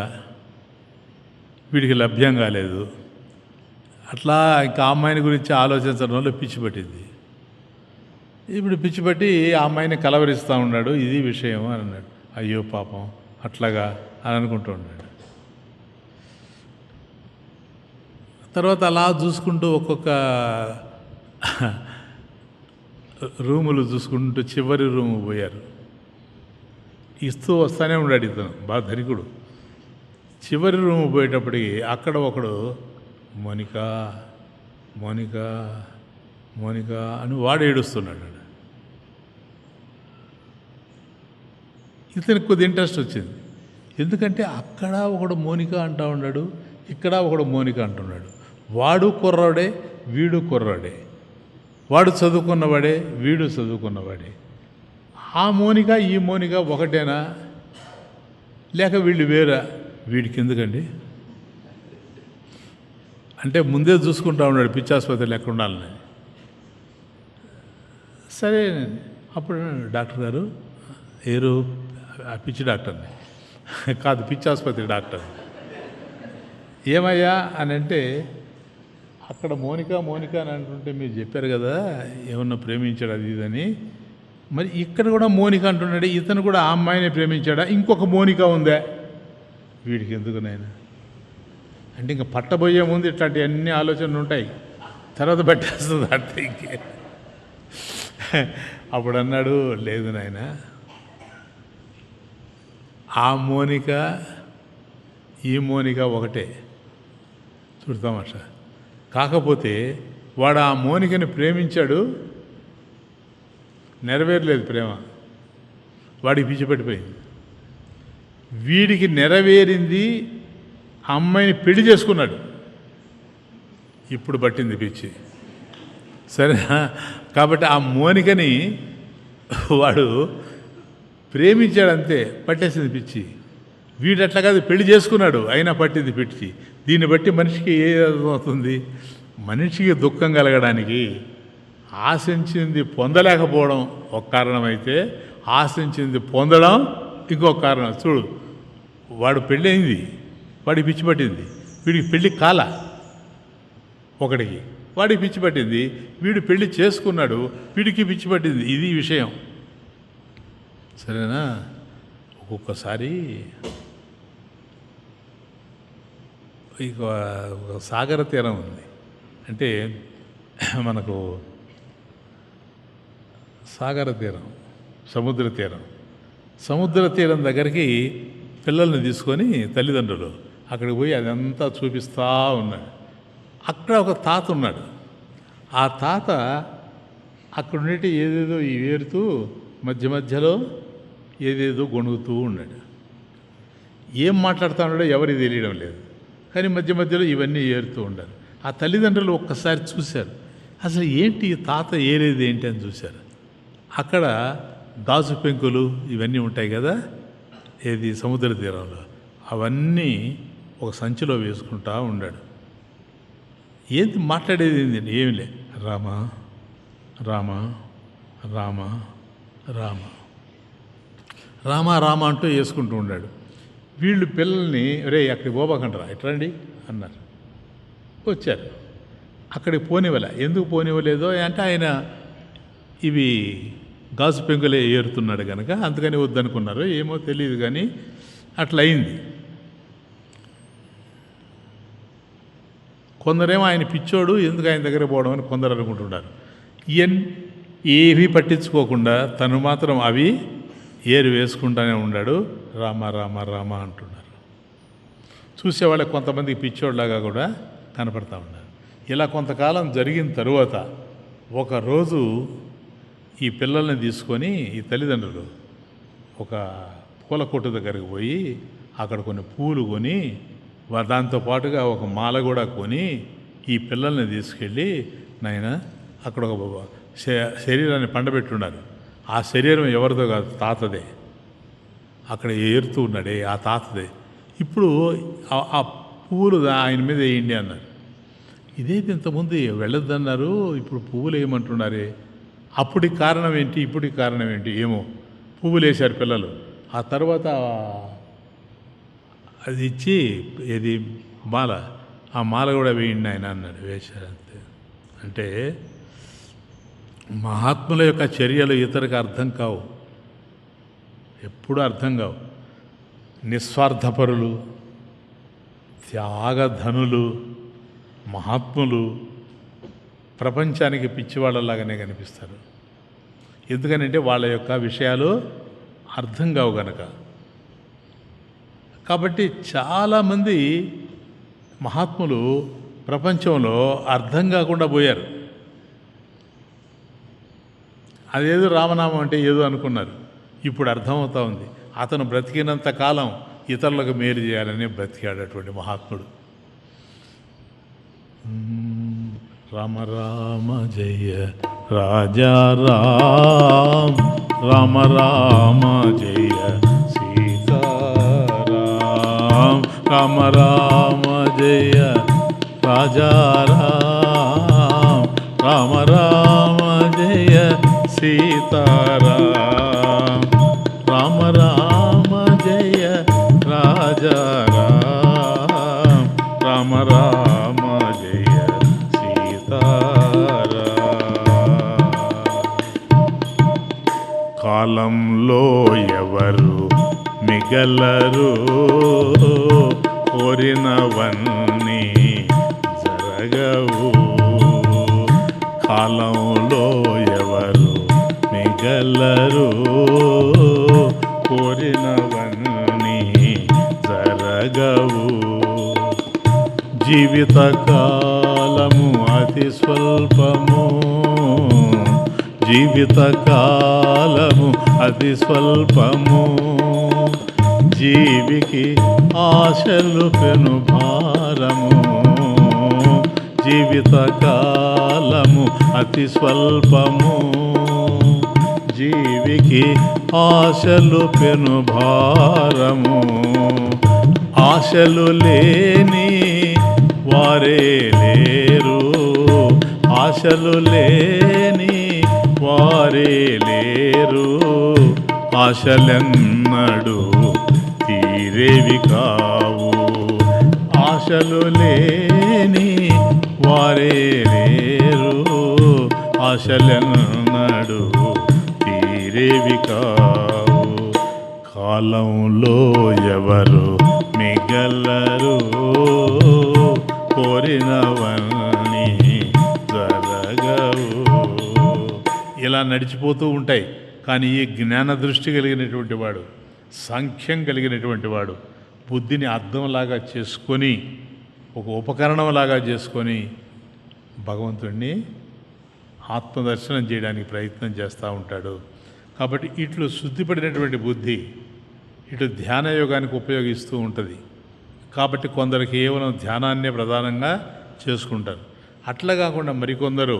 వీడికి లభ్యం కాలేదు. అట్లా ఇంకా ఆ అమ్మాయిని గురించి ఆలోచించడం వల్ల పిచ్చి పట్టింది. ఇప్పుడు పిచ్చి పట్టి ఆ అమ్మాయిని కలవరిస్తూ ఉన్నాడు. ఇది విషయం అని అన్నాడు. అయ్యో పాపం అట్లాగా అని అనుకుంటూ ఉన్నాడు. తర్వాత అలా చూసుకుంటూ ఒక్కొక్క రూములు చూసుకుంటూ చివరి రూము పోయారు. ఇస్తూ వస్తూనే ఉన్నాడు ఇతను, బాగా ధనికుడు. చివరి రూము పోయేటప్పటికి అక్కడ ఒకడు మోనిక మోనిక మోనిక అని వాడు ఏడుస్తున్నాడు. ఇతనికి కొద్ది ఇంట్రెస్ట్ వచ్చింది. ఎందుకంటే అక్కడ ఒకడు మోనిక అంటూ ఉన్నాడు, ఇక్కడ ఒకడు మోనిక అంటున్నాడు. వాడు కుర్రాడే, వీడు కుర్రాడే, వాడు చదువుకున్నవాడే, వీడు చదువుకున్నవాడే. ఆ మోనిక ఈ మోనిక ఒకటేనా, లేక వీళ్ళు వేరా? వీడికి ఎందుకండి అంటే ముందే చూసుకుంటా ఉన్నాడు పిచ్చాసుపత్రిలో ఎక్కడ ఉండాలని. సరే అప్పుడు డాక్టర్ గారు, ఏరు ఆ పిచ్చి డాక్టర్ని కాదు, పిచ్చాసుపత్రి డాక్టర్, ఏమయ్యా అని అంటే, అక్కడ మోనిక మోనిక అని అంటుంటే మీరు చెప్పారు కదా ఏమన్నా ప్రేమించాడు అది ఇదని, మరి ఇక్కడ కూడా మోనిక అంటున్నాడు, ఇతను కూడా ఆ అమ్మాయిని ప్రేమించాడా, ఇంకొక మోనిక ఉందా? వీడికి ఎందుకు నాయన అంటే ఇంకా పట్టబోయే ముందు ఇట్లాంటి అన్ని ఆలోచనలు ఉంటాయి, తర్వాత పెట్టేస్తుంది అంటే ఇంకే. అప్పుడు అన్నాడు, లేదు నాయన, ఆ మోనిక ఈ మోనిక ఒకటే, చూడతామట. కాకపోతే వాడు ఆ మోనికని ప్రేమించాడు, నెరవేరలేదు ప్రేమ, వాడికి పిచ్చి పట్టిపోయింది. వీడికి నెరవేరింది, అమ్మాయిని పెళ్లి చేసుకున్నాడు, ఇప్పుడు పట్టింది పిచ్చి. సరేనా? కాబట్టి ఆ మోనికని వాడు ప్రేమించాడంతే, పట్టేసింది పిచ్చి. వీడు అట్లా కాదు, పెళ్లి చేసుకున్నాడు, అయినా పట్టింది పిచ్చి. దీన్ని బట్టి మనిషికి ఏమవుతుంది? మనిషికి దుఃఖం కలగడానికి ఆశించింది పొందలేకపోవడం ఒక కారణమైతే, ఆశించింది పొందడం ఇంకొక కారణం. చూడు, వాడు పెళ్ళి అయింది, వాడికి పిచ్చి పట్టింది, వీడికి పెళ్ళి కాల, ఒకడికి, వాడికి పిచ్చి పట్టింది, వీడు పెళ్లి చేసుకున్నాడు, వీడికి పిచ్చి పట్టింది. ఇది విషయం. సరేనా? ఒక్కొక్కసారి ఇక ఒక సాగర తీరం ఉంది. అంటే మనకు సాగర తీరం, సముద్ర తీరం దగ్గరికి పిల్లల్ని తీసుకొని తల్లిదండ్రులు అక్కడికి పోయి అదంతా చూపిస్తూ ఉన్నాడు. అక్కడ ఒక తాత ఉన్నాడు. ఆ తాత అక్కడ ఉండేటి ఏదేదో ఈ వేరుతూ మధ్యలో ఏదేదో గొణుగుతూ ఉన్నాడు. ఏం మాట్లాడుతూ ఉన్నాడో ఎవరికి తెలియడం లేదు, కానీ మధ్యలో ఇవన్నీ ఏరుతూ ఉండాలి. ఆ తల్లిదండ్రులు ఒక్కసారి చూశారు, అసలు ఏంటి ఈ తాత ఏరేది ఏంటి అని చూశారు. అక్కడ గాజు పెంకులు ఇవన్నీ ఉంటాయి కదా, ఏది సముద్ర తీరంలో, అవన్నీ ఒక సంచిలో వేసుకుంటా ఉన్నాడు. ఏంటి మాట్లాడేది ఏంటండి? ఏమి లే, రామ రామ రామ రామ రామ రామ అంటూ వేసుకుంటూ ఉన్నాడు. వీళ్ళు పిల్లల్ని రే అక్కడికి పోబాకంటారా ఎట్రండి అన్నారు. వచ్చారు. అక్కడికి పోనివ్వలే. ఎందుకు పోనివ్వలేదో అంటే ఆయన ఇవి గాజు పెంకులే ఏరుతున్నాడు కనుక అందుకని వద్దనుకున్నారు, ఏమో తెలియదు, కానీ అట్లా అయింది. కొందరేమో ఆయన పిచ్చోడు, ఎందుకు ఆయన దగ్గర పోవడం అని కొందరు అనుకుంటున్నారు. ఏవి పట్టించుకోకుండా తను మాత్రం అవి ఏరు వేసుకుంటూనే ఉన్నాడు. రామ రామ రామ అంటున్నారు. చూసేవాళ్ళకి కొంతమందికి పిచ్చోళ్ళలాగా కూడా కనపడతా ఉన్నారు. ఇలా కొంతకాలం జరిగిన తరువాత ఒకరోజు ఈ పిల్లల్ని తీసుకొని ఈ తల్లిదండ్రులు ఒక పూల కొట్టు దగ్గరికి పోయి అక్కడ కొన్ని పూలు కొని దాంతో పాటుగా ఒక మాల కూడా కొని ఈ పిల్లల్ని తీసుకెళ్ళి నాయన అక్కడ ఒక శరీరాన్ని పండబెట్టున్నారు. ఆ శరీరం ఎవరిదో కాదు, తాతదే. అక్కడ ఏరుతూ ఉన్నాడే ఆ తాతదే. ఇప్పుడు ఆ పువ్వులు ఆయన మీద వేయండి అన్నారు. ఇదైతే ఇంతకుముందు వెళ్ళొద్దన్నారు, ఇప్పుడు పువ్వులు వేయమంటున్నారే. అప్పటికి కారణం ఏంటి, ఇప్పటికి కారణం ఏంటి ఏమో. పువ్వులు వేశారు పిల్లలు. ఆ తర్వాత అది ఇచ్చి ఏది మాల, ఆ మాల కూడా వేయండి ఆయన అన్నాడు. వేశారంతే. అంటే మహాత్ముల యొక్క చర్యలు ఇతరులకు అర్థం కావు, ఎప్పుడూ అర్థం కావు. నిస్వార్థపరులు, త్యాగధనులు, మహాత్ములు ప్రపంచానికి పిచ్చివాళ్ళలాగానే కనిపిస్తారు. ఎందుకనంటే వాళ్ళ యొక్క విషయాలు అర్థం కావు కనుక. కాబట్టి చాలామంది మహాత్ములు ప్రపంచంలో అర్థం కాకుండా పోయారు. అదేదో రామనామం అంటే ఏదో అనుకున్నారు. ఇప్పుడు అర్థమవుతా ఉంది. అతను బ్రతికినంత కాలం ఇతరులకు మేలు చేయాలని బ్రతికాడటువంటి మహాత్ముడు. రామ రామ జయ రాజా రామ, రామ రామ జయ సీతారాం, రామ రామ జయ రాజా రామ, రామ రామ జయ సీతారాం, రామ రామ జయ రాజా రామ, రామ రామ జయ సీతారాం. కాలంలో ఎవరు మిగలరు, కోరినవన్నీ జరగవు. కాలంలో ఎవరు మిగలరు, కోరినవన్నీ జరగవు. జీవితకాలము అతి స్వల్పము, జీవితకాలము అతి స్వల్పము. జీవికి ఆశలు పెను భారము, జీవితకాలము అతి స్వల్పము. జీవికి ఆశలు పెను భారము. ఆశలు లేని వారే లేరు, ఆశలు లేని వారే లేరు. ఆశలెన్నడు తీరేవి కావు, ఆశలు లేని వారే లేరు ఆశలెన్నడు తీరేవి కావు. కాలంలో ఎవరు మిగలరు కోరినవన్నీ జరగవు. ఇలా నడిచిపోతూ ఉంటాయి. కానీ ఈ జ్ఞాన దృష్టి కలిగినటువంటి వాడు, సాంఖ్యం కలిగినటువంటి వాడు బుద్ధిని అర్థంలాగా చేసుకొని, ఒక ఉపకరణంలాగా చేసుకొని భగవంతుడిని ఆత్మదర్శనం చేయడానికి ప్రయత్నం చేస్తూ ఉంటాడు. కాబట్టి ఇట్లు శుద్ధిపడినటువంటి బుద్ధి ఇటు ధ్యాన యోగానికి ఉపయోగిస్తూ ఉంటుంది. కాబట్టి కొందరు కేవలం ధ్యానాన్నే ప్రధానంగా చేసుకుంటారు. అట్లా కాకుండా మరికొందరు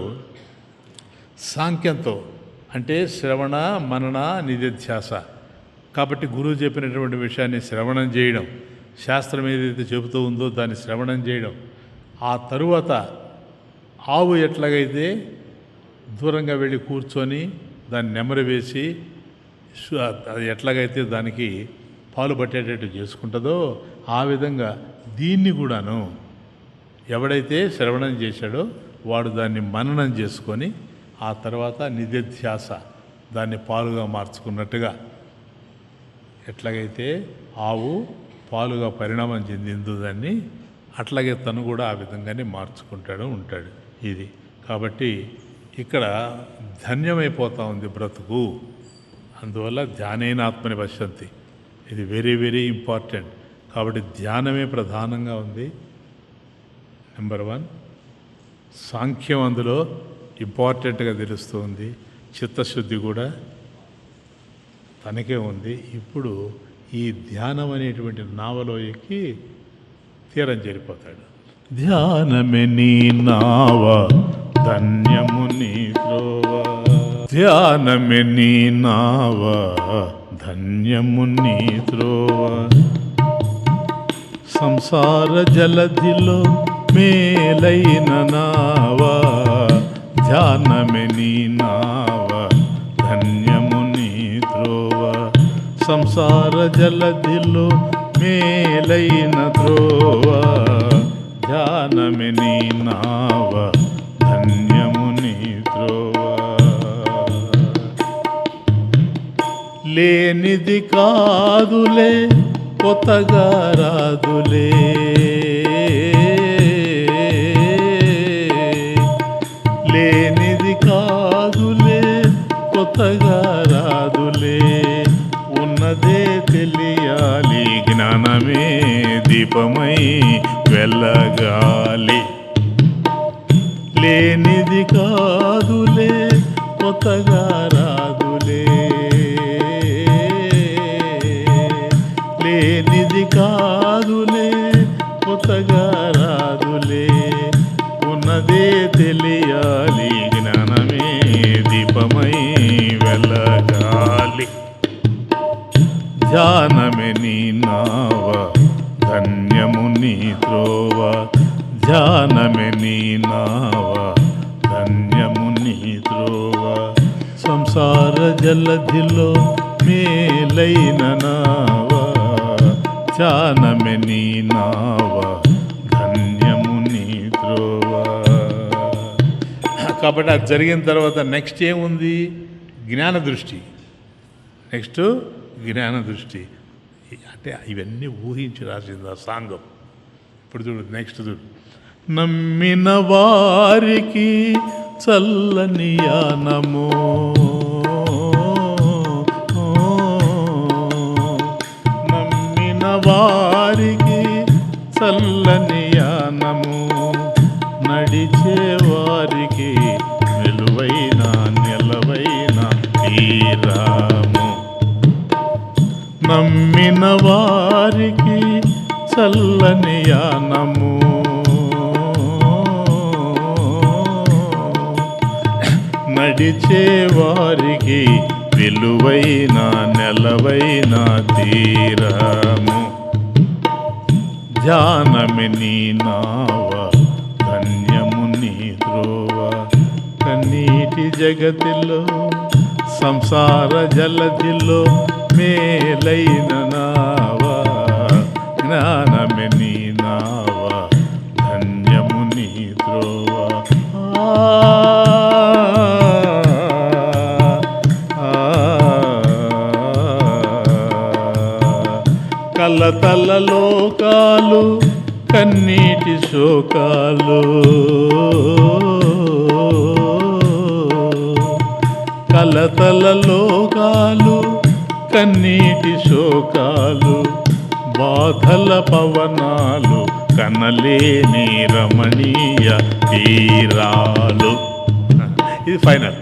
సాంఖ్యంతో, అంటే శ్రవణ మనన నిధిధ్యాస. కాబట్టి గురువు చెప్పినటువంటి విషయాన్ని శ్రవణం చేయడం, శాస్త్రం ఏదైతే చెబుతూ ఉందో దాన్ని శ్రవణం చేయడం, ఆ తరువాత ఆవు ఎట్లాగైతే దూరంగా వెళ్ళి కూర్చొని దాన్ని నెమరు వేసి అది ఎట్లాగైతే దానికి పాలు పట్టేటట్టు చేసుకుంటుందో ఆ విధంగా దీన్ని కూడాను ఎవడైతే శ్రవణం చేశాడో వాడు దాన్ని మననం చేసుకొని ఆ తర్వాత నిధిధ్యాస దాన్ని పాలుగా మార్చుకున్నట్టుగా, ఎట్లాగైతే ఆవు పాలుగా పరిణామం చెందిందో దాన్ని అట్లాగే తను కూడా ఆ విధంగానే మార్చుకుంటాడు ఉంటాడు. ఇది కాబట్టి ఇక్కడ ధన్యమైపోతూ ఉంది బ్రతుకు. అందువల్ల ధ్యానేన ఆత్మని పశ్యంతి. ఇది వెరీ వెరీ ఇంపార్టెంట్. కాబట్టి ధ్యానమే ప్రధానంగా ఉంది. నెంబర్ 1 సాంఖ్యం అందులో ఇంపార్టెంట్గా తెలుస్తుంది. చిత్తశుద్ధి కూడా తనకే ఉంది. ఇప్పుడు ఈ ధ్యానం అనేటువంటి నావలో ఎక్కి తీరం చేరిపోతాడు. ధ్యానమే నీ నావ ధన్యము నీ త్రోవ, ధ్యానమే నీ నావ ధన్యము నీ త్రోవ, సంసార జలధిలో మేలైన నావ, ధ్యానమే నీ నావ ధన్యము నీ త్రోవ, సంసార జలధిలో మేలైన త్రోవ, ధ్యానమే నీ నావ ధన్యము నీ త్రోవ. లేనిది కాదులే కొత్తగా రాదులే, లేనిది కాదులే కొత్తగా రాదులే, ఉన్నదే తెలియాలి జ్ఞానమే దీపమై వెలగాలి. లేనిది కాదులే కొత్తగా రాదులే, లేనిది కాదులే కొత్తగా రాదులే, ఉన్నదే తెలియాలి జ్ఞానమే దీపమై వెలగాలి. ధ్యానమే నీ నావ ధన్యము నీ త్రోవ, ధ్యానమే నీ నావ ధన్యము నీ త్రోవ, సంసార జలధిలో మేలైన నావ, ధ్యానమే నీ నావ ధన్యము నీ త్రోవ. కాబట్టి అది జరిగిన తర్వాత నెక్స్ట్ ఏముంది? జ్ఞాన దృష్టి. నెక్స్ట్ జ్ఞాన దృష్టి. అంటే ఇవన్నీ ఊహించి రాసింది ఆ సాంగం. ఇప్పుడు చూడు, నెక్స్ట్ చూడు. నమ్మిన వారికి చల్లని యానము, నమ్మిన వారికి చల్లని యానము, నడిచే వారికి నిలువైన నిలవైన తీరము, నమ్మిన వారికి చల్లని యానము, నడిచే వారికి విలువైన నెలవైన తీరము, ధ్యానమే నీ నావ ధన్యము నీ త్రోవ, కన్నీటి జగతిలో సంసార జలధిలో మేలైన నావ, జ్ఞానమే నీ నావ ధన్యము నీ త్రోవ. కలతల లోకాలు కన్నీటి శోకాలు, కలతల లోకాలు కన్నీటి శోకాలు, బాధల పవనాలు కనలేని రమణీయ తీరాలు. ఇది ఫైనల్.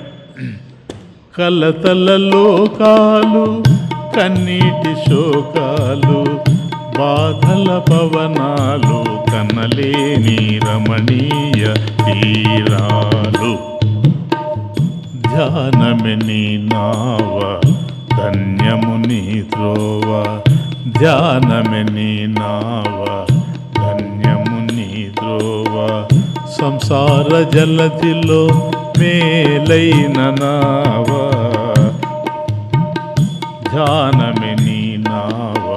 కలతల లోకాలు కన్నీటి శోకాలు, బాధల పవనాలు కనలేని రమణీయ తీరాలు. ధ్యానమే నీ నావ ధన్యము నీ త్రోవ, ధ్యానమే నీ నావ ధన్యము నీ త్రోవ, సంసార జలతిలో మేలైన నావ, ధ్యానమే నీ నావ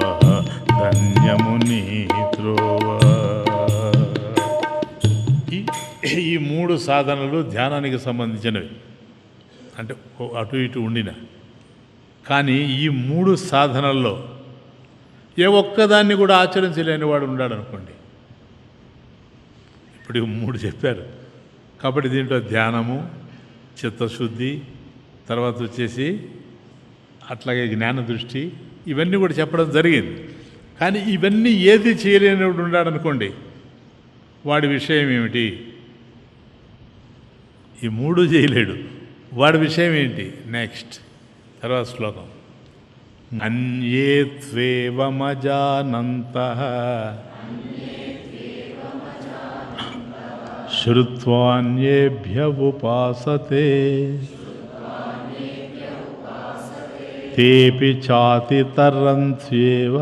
ధన్యము నీ త్రోవ. ఈ మూడు సాధనలు ధ్యానానికి సంబంధించినవి, అంటే అటు ఇటు ఉండిన. కానీ ఈ మూడు సాధనల్లో ఏ ఒక్కదాన్ని కూడా ఆచరించలేని వాడు ఉన్నాడు అనుకోండి. ఇప్పుడు ఈ మూడు చెప్పారు కాబట్టి దీంట్లో ధ్యానము, చిత్తశుద్ధి, తర్వాత వచ్చేసి అట్లాగే జ్ఞాన దృష్టి, ఇవన్నీ కూడా చెప్పడం జరిగింది. కానీ ఇవన్నీ ఏది చేయలేనివాడు ఉన్నాడు అనుకోండి, వాడి విషయం ఏమిటి? ఈ మూడు చేయలేడు, వాడి విషయం ఏంటి? నెక్స్ట్ తర్వాత శ్లోకం. అన్యే త్వేవమజానంతః శ్రుత్వాన్యేభ్య ఉపాసతే తేపి చాతితరంత్యేవ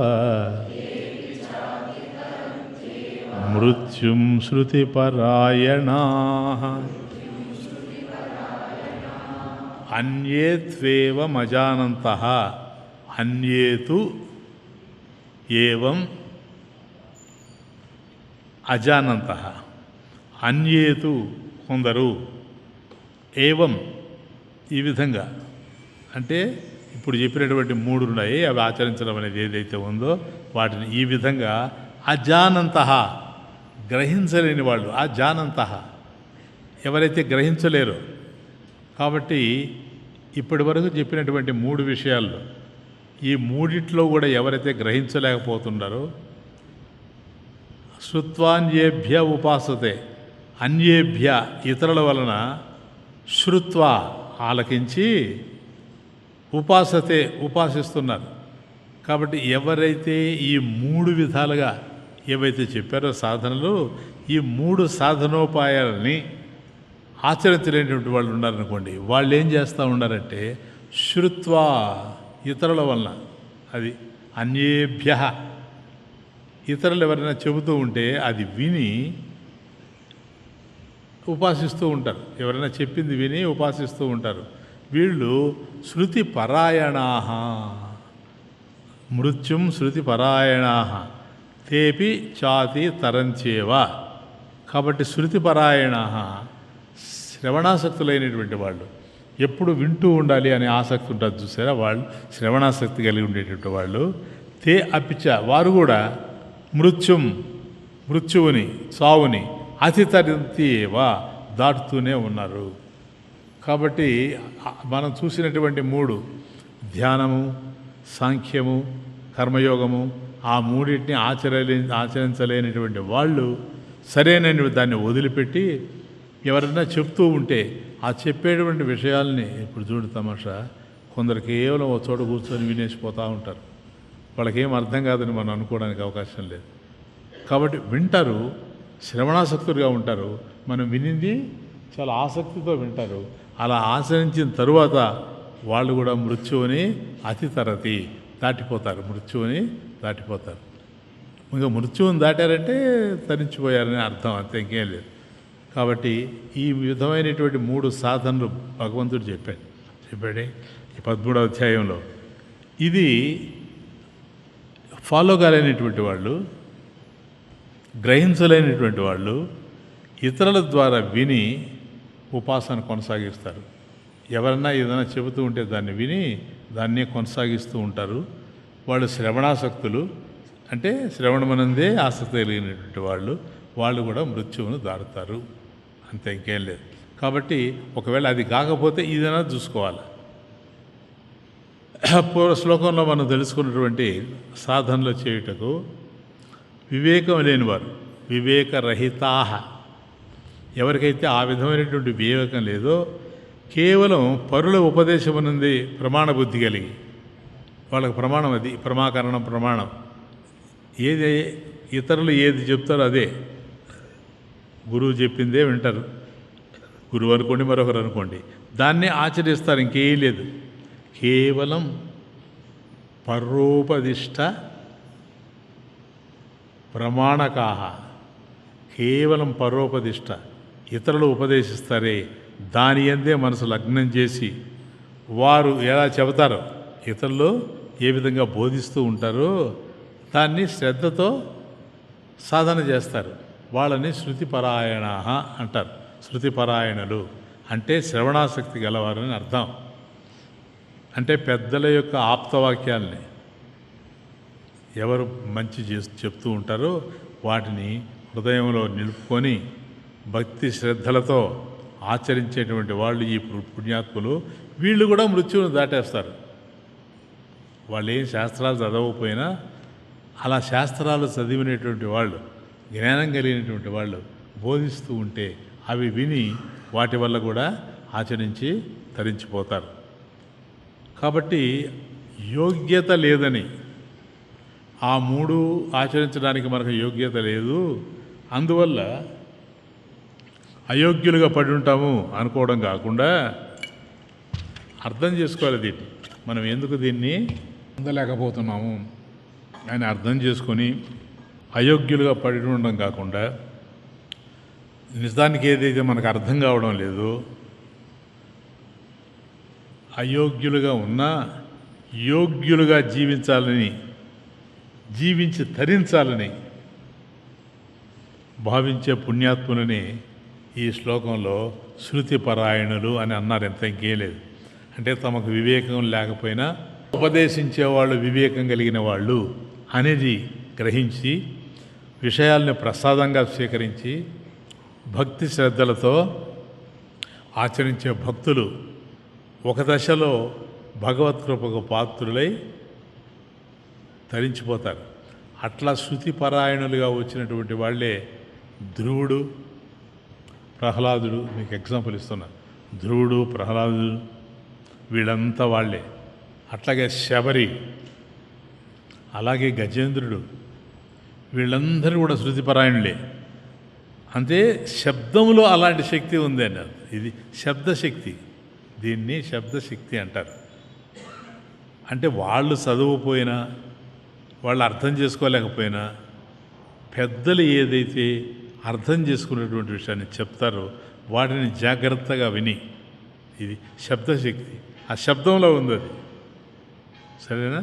మృత్యుం శృతిపరాయణాః. అన్యే త్వేవమజానంతః, అన్యే తు ఏవం అజానంతః, అన్యే తు కొందరు, ఏవం ఈ విధంగా, అంటే ఇప్పుడు చెప్పినటువంటి మూడు ఉన్నాయి, అవి ఆచరించడం అనేది ఏదైతే ఉందో వాటిని ఈ విధంగా అజానంతః గ్రహించలేని వాళ్ళు, అజానంతః ఎవరైతే గ్రహించలేరో. కాబట్టి ఇప్పటి వరకు చెప్పినటువంటి మూడు విషయాల్లో ఈ మూడిట్లో కూడా ఎవరైతే గ్రహించలేకపోతున్నారో, శృత్వాన్యేభ్య ఉపాసతే, అన్యేభ్య ఇతరుల వలన, శృత్వా ఆలకించి, ఉపాసతే ఉపాసిస్తున్నారు. కాబట్టి ఎవరైతే ఈ మూడు విధాలుగా ఏవైతే చెప్పారో సాధనలు, ఈ మూడు సాధనోపాయాలని ఆచరించలేనటువంటి వాళ్ళు ఉన్నారనుకోండి, వాళ్ళు ఏం చేస్తూ ఉన్నారంటే శృత్వా ఇతరుల వలన, అది అన్యేభ్య ఇతరులు ఎవరైనా చెబుతూ ఉంటే అది విని ఉపాసిస్తూ ఉంటారు. ఎవరైనా చెప్పింది విని ఉపాసిస్తూ ఉంటారు. వీళ్ళు శృతి పరాయణాః, మృత్యుం శృతి పరాయణాః తేపి చాతి తరంచేవ. కాబట్టి శృతి పరాయణాః శ్రవణాసక్తులైనటువంటి వాళ్ళు, ఎప్పుడు వింటూ ఉండాలి అనే ఆసక్తి ఉంటుంది చూసారా, వాళ్ళు శ్రవణాసక్తి కలిగి ఉండేటువంటి వాళ్ళు. తే అపిచ వారు కూడా మృత్యువుని సావుని అతితరింతేవా దాటుతూనే ఉన్నారు. కాబట్టి మనం చూసినటువంటి మూడు, ధ్యానము, సాంఖ్యము, కర్మయోగము, ఆ మూడింటిని ఆచరించలేనటువంటి వాళ్ళు సరైన దాన్ని వదిలిపెట్టి ఎవరైనా చెప్తూ ఉంటే ఆ చెప్పేటువంటి విషయాల్ని, ఇప్పుడు చూడు తమాషా, కొందరు కేవలం ఒక చోట కూర్చొని వినేసిపోతూ ఉంటారు. వాళ్ళకేం అర్థం కాదని మనం అనుకోవడానికి అవకాశం లేదు. కాబట్టి వింటారు, శ్రవణాసక్తులుగా ఉంటారు, మనం వినింది చాలా ఆసక్తితో వింటారు. అలా ఆచరించిన తరువాత వాళ్ళు కూడా మృత్యువుని అతితరతి దాటిపోతారు, మృత్యువుని దాటిపోతారు. ఇంకా మృత్యువుని దాటారంటే తరించిపోయారని అర్థం, అంతే, ఇంకేం లేదు. కాబట్టి ఈ విధమైనటువంటి మూడు సాధనలు భగవంతుడు చెప్పాడే ఈ 13వ అధ్యాయంలో. ఇది ఫాలో కాలేనటువంటి వాళ్ళు, గ్రహించలేనటువంటి వాళ్ళు ఇతరుల ద్వారా విని ఉపాసన కొనసాగిస్తారు. ఎవరన్నా ఏదైనా చెబుతూ ఉంటే దాన్ని విని దాన్నే కొనసాగిస్తూ ఉంటారు. వాళ్ళు శ్రవణాసక్తులు. అంటే శ్రవణమనందే ఆసక్తి కలిగినటువంటి వాళ్ళు కూడా మృత్యువును దారుతారు, అంతే, ఇంకేం లేదు. కాబట్టి ఒకవేళ అది కాకపోతే ఇదైనా చూసుకోవాలి. పూర్వ శ్లోకంలో మనం తెలుసుకున్నటువంటి సాధనలు చేయుటకు వివేకం లేనివారు, వివేకరహితాహ, ఎవరికైతే ఆ విధమైనటువంటి వివేకం లేదో కేవలం పరుల ఉపదేశమునంది ప్రమాణ బుద్ధి కలిగి, వాళ్ళకి ప్రమాణం అది ప్రమాణం ఏది ఇతరులు ఏది చెప్తారో అదే, గురువు చెప్పిందే వింటారు. గురువు అనుకోండి, మరొకరు అనుకోండి, దాన్నే ఆచరిస్తారు, ఇంకేం లేదు. కేవలం పరోపదిష్ట ప్రమాణకాహ, కేవలం పరోపదిష్ట, ఇతరులు ఉపదేశిస్తారే దాని అందే మనసు లగ్నం చేసి వారు ఎలా చెబుతారో, ఇతరులు ఏ విధంగా బోధిస్తూ ఉంటారో దాన్ని శ్రద్ధతో సాధన చేస్తారు. వాళ్ళని శృతిపరాయణ అంటారు. శృతిపరాయణులు అంటే శ్రవణాసక్తి గలవారని అర్థం. అంటే పెద్దల యొక్క ఆప్తవాక్యాల్ని ఎవరు మంచి చెప్తూ ఉంటారో వాటిని హృదయంలో నిలుపుకొని భక్తి శ్రద్ధలతో ఆచరించేటువంటి వాళ్ళు ఈ పుణ్యాత్ములు. వీళ్ళు కూడా మృత్యువును దాటేస్తారు. వాళ్ళు ఏం శాస్త్రాలు చదవకపోయినా అలా శాస్త్రాలు చదివినటువంటి వాళ్ళు, జ్ఞానం కలిగినటువంటి వాళ్ళు బోధిస్తూ ఉంటే అవి విని వాటి వల్ల కూడా ఆచరించి తరించిపోతారు. కాబట్టి యోగ్యత లేదని, ఆ మూడు ఆచరించడానికి మనకు యోగ్యత లేదు, అందువల్ల అయోగ్యులుగా పడి ఉంటాము అనుకోవడం కాకుండా అర్థం చేసుకోవాలి. దీన్ని మనం ఎందుకు దీన్ని పొందలేకపోతున్నాము అని అర్థం చేసుకొని అయోగ్యులుగా పడి ఉండడం కాకుండా, నిజానికి ఏదైతే మనకు అర్థం కావడం లేదు, అయోగ్యులుగా ఉన్నా యోగ్యులుగా జీవించాలని, జీవించి తరించాలని భావించే పుణ్యాత్ములని ఈ శ్లోకంలో శృతిపరాయణులు అని అన్నారు. ఎంత ఇంకేం లేదు. అంటే తమకు వివేకం లేకపోయినా ఉపదేశించేవాళ్ళు వివేకం కలిగిన వాళ్ళు అనేది గ్రహించి విషయాల్ని ప్రసాదంగా స్వీకరించి భక్తి శ్రద్ధలతో ఆచరించే భక్తులు ఒక దశలో భగవత్కృపకు పాత్రులై తరించిపోతారు. అట్లా శృతిపరాయణులుగా వచ్చినటువంటి వాళ్ళే ధ్రువుడు, ప్రహ్లాదుడు. మీకు ఎగ్జాంపుల్ ఇస్తున్నా. ధ్రువుడు, ప్రహ్లాదుడు వీళ్ళంతా వాళ్ళే. అట్లాగే శబరి, అలాగే గజేంద్రుడు, వీళ్ళందరూ కూడా శృతిపరాయణులే. అంటే శబ్దములో అలాంటి శక్తి ఉంది అన్నారు. ఇది శబ్దశక్తి, దీన్ని శబ్దశక్తి అంటారు. అంటే వాళ్ళు చదువుపోయినా, వాళ్ళు అర్థం చేసుకోలేకపోయినా పెద్దలు ఏదైతే అర్థం చేసుకునేటువంటి విషయాన్ని చెప్తారో వాటిని జాగ్రత్తగా విని, ఇది శబ్దశక్తి, ఆ శబ్దంలో ఉంది అది. సరేనా?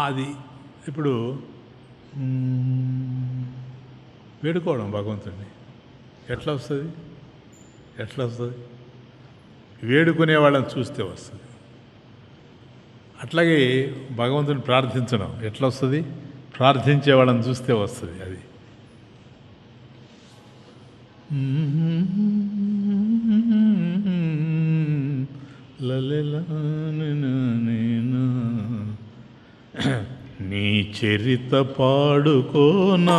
అది ఇప్పుడు వేడుకోవడం భగవంతుడిని ఎట్లా వస్తుంది? వేడుకునే వాళ్ళని చూస్తే వస్తుంది. అట్లాగే భగవంతుని ప్రార్థించడం ఎట్లా వస్తుంది? ప్రార్థించే వాళ్ళని చూస్తే వస్తుంది. అది నీ చరిత పాడుకోనా,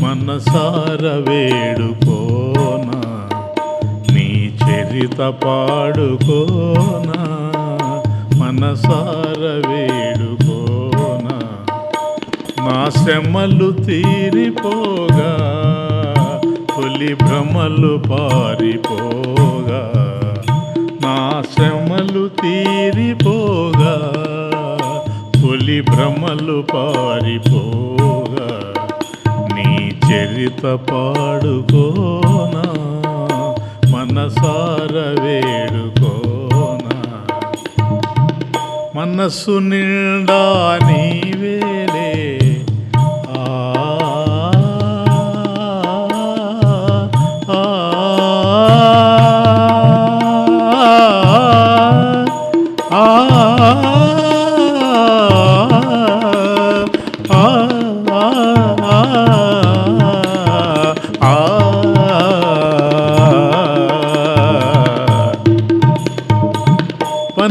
మనసార వేడుకోనా, నీ చరిత పాడుకోనా, మనసార వేడుకోనా, నా శ్రమలు తీరిపోగా, తొలి భ్రమలు పారిపోగా, నా శ్రమలు తీరిపోగా, తొలి భ్రమలు పారిపోగా, నీ చరిత పాడుకోనా, మనసార వేడుకోనా, మనస్సు నిండా నీవేలే,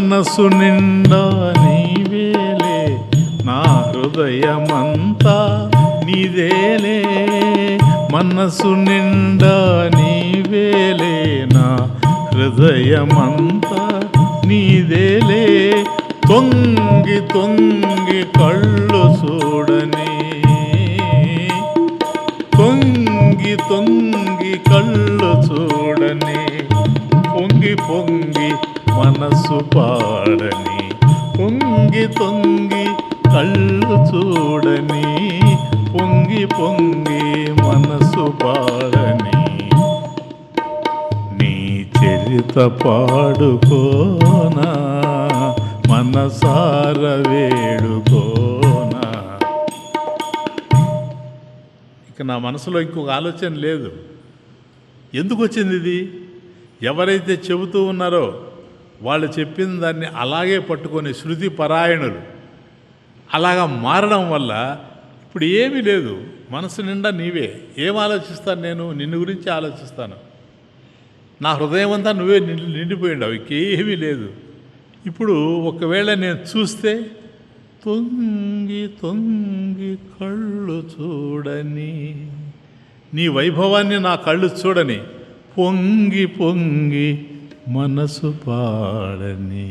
మనసు నిండా నీవేలే, నా హృదయమంతా నీదేలే. మనసు నిండా నీవేలే, నా హృదయమంతా నీదేలే. తొంగి తొంగి కళ్ళు చూడని, తొంగి తొంగి కళ్ళు చూడని, పొంగి పొంగి మనసు పాడని. పొంగి తొంగి కళ్ళు చూడని, పొంగి పొంగి మనసు పాడని. నీ చరిత పాడుకోనా, మనసార వేడుకోనా. ఇక నా మనసులో ఇంకొక ఆలోచన లేదు. ఎందుకు వచ్చింది ఇది? ఎవరైతే చెబుతూ ఉన్నారో వాళ్ళు చెప్పిన దాన్ని అలాగే పట్టుకొని శృతి పరాయణులు అలాగా మారడం వల్ల ఇప్పుడు ఏమీ లేదు. మనసు నిండా నీవే. ఏం ఆలోచిస్తాను నేను? నిన్ను గురించి ఆలోచిస్తాను. నా హృదయం అంతా నువ్వే నిండిపోయిండావు, ఇంకేమీ లేదు. ఇప్పుడు ఒకవేళ నేను చూస్తే తొంగి తొంగి కళ్ళు చూడని, నీ వైభవాన్ని నా కళ్ళు చూడని, పొంగి పొంగి మనసు పాడని.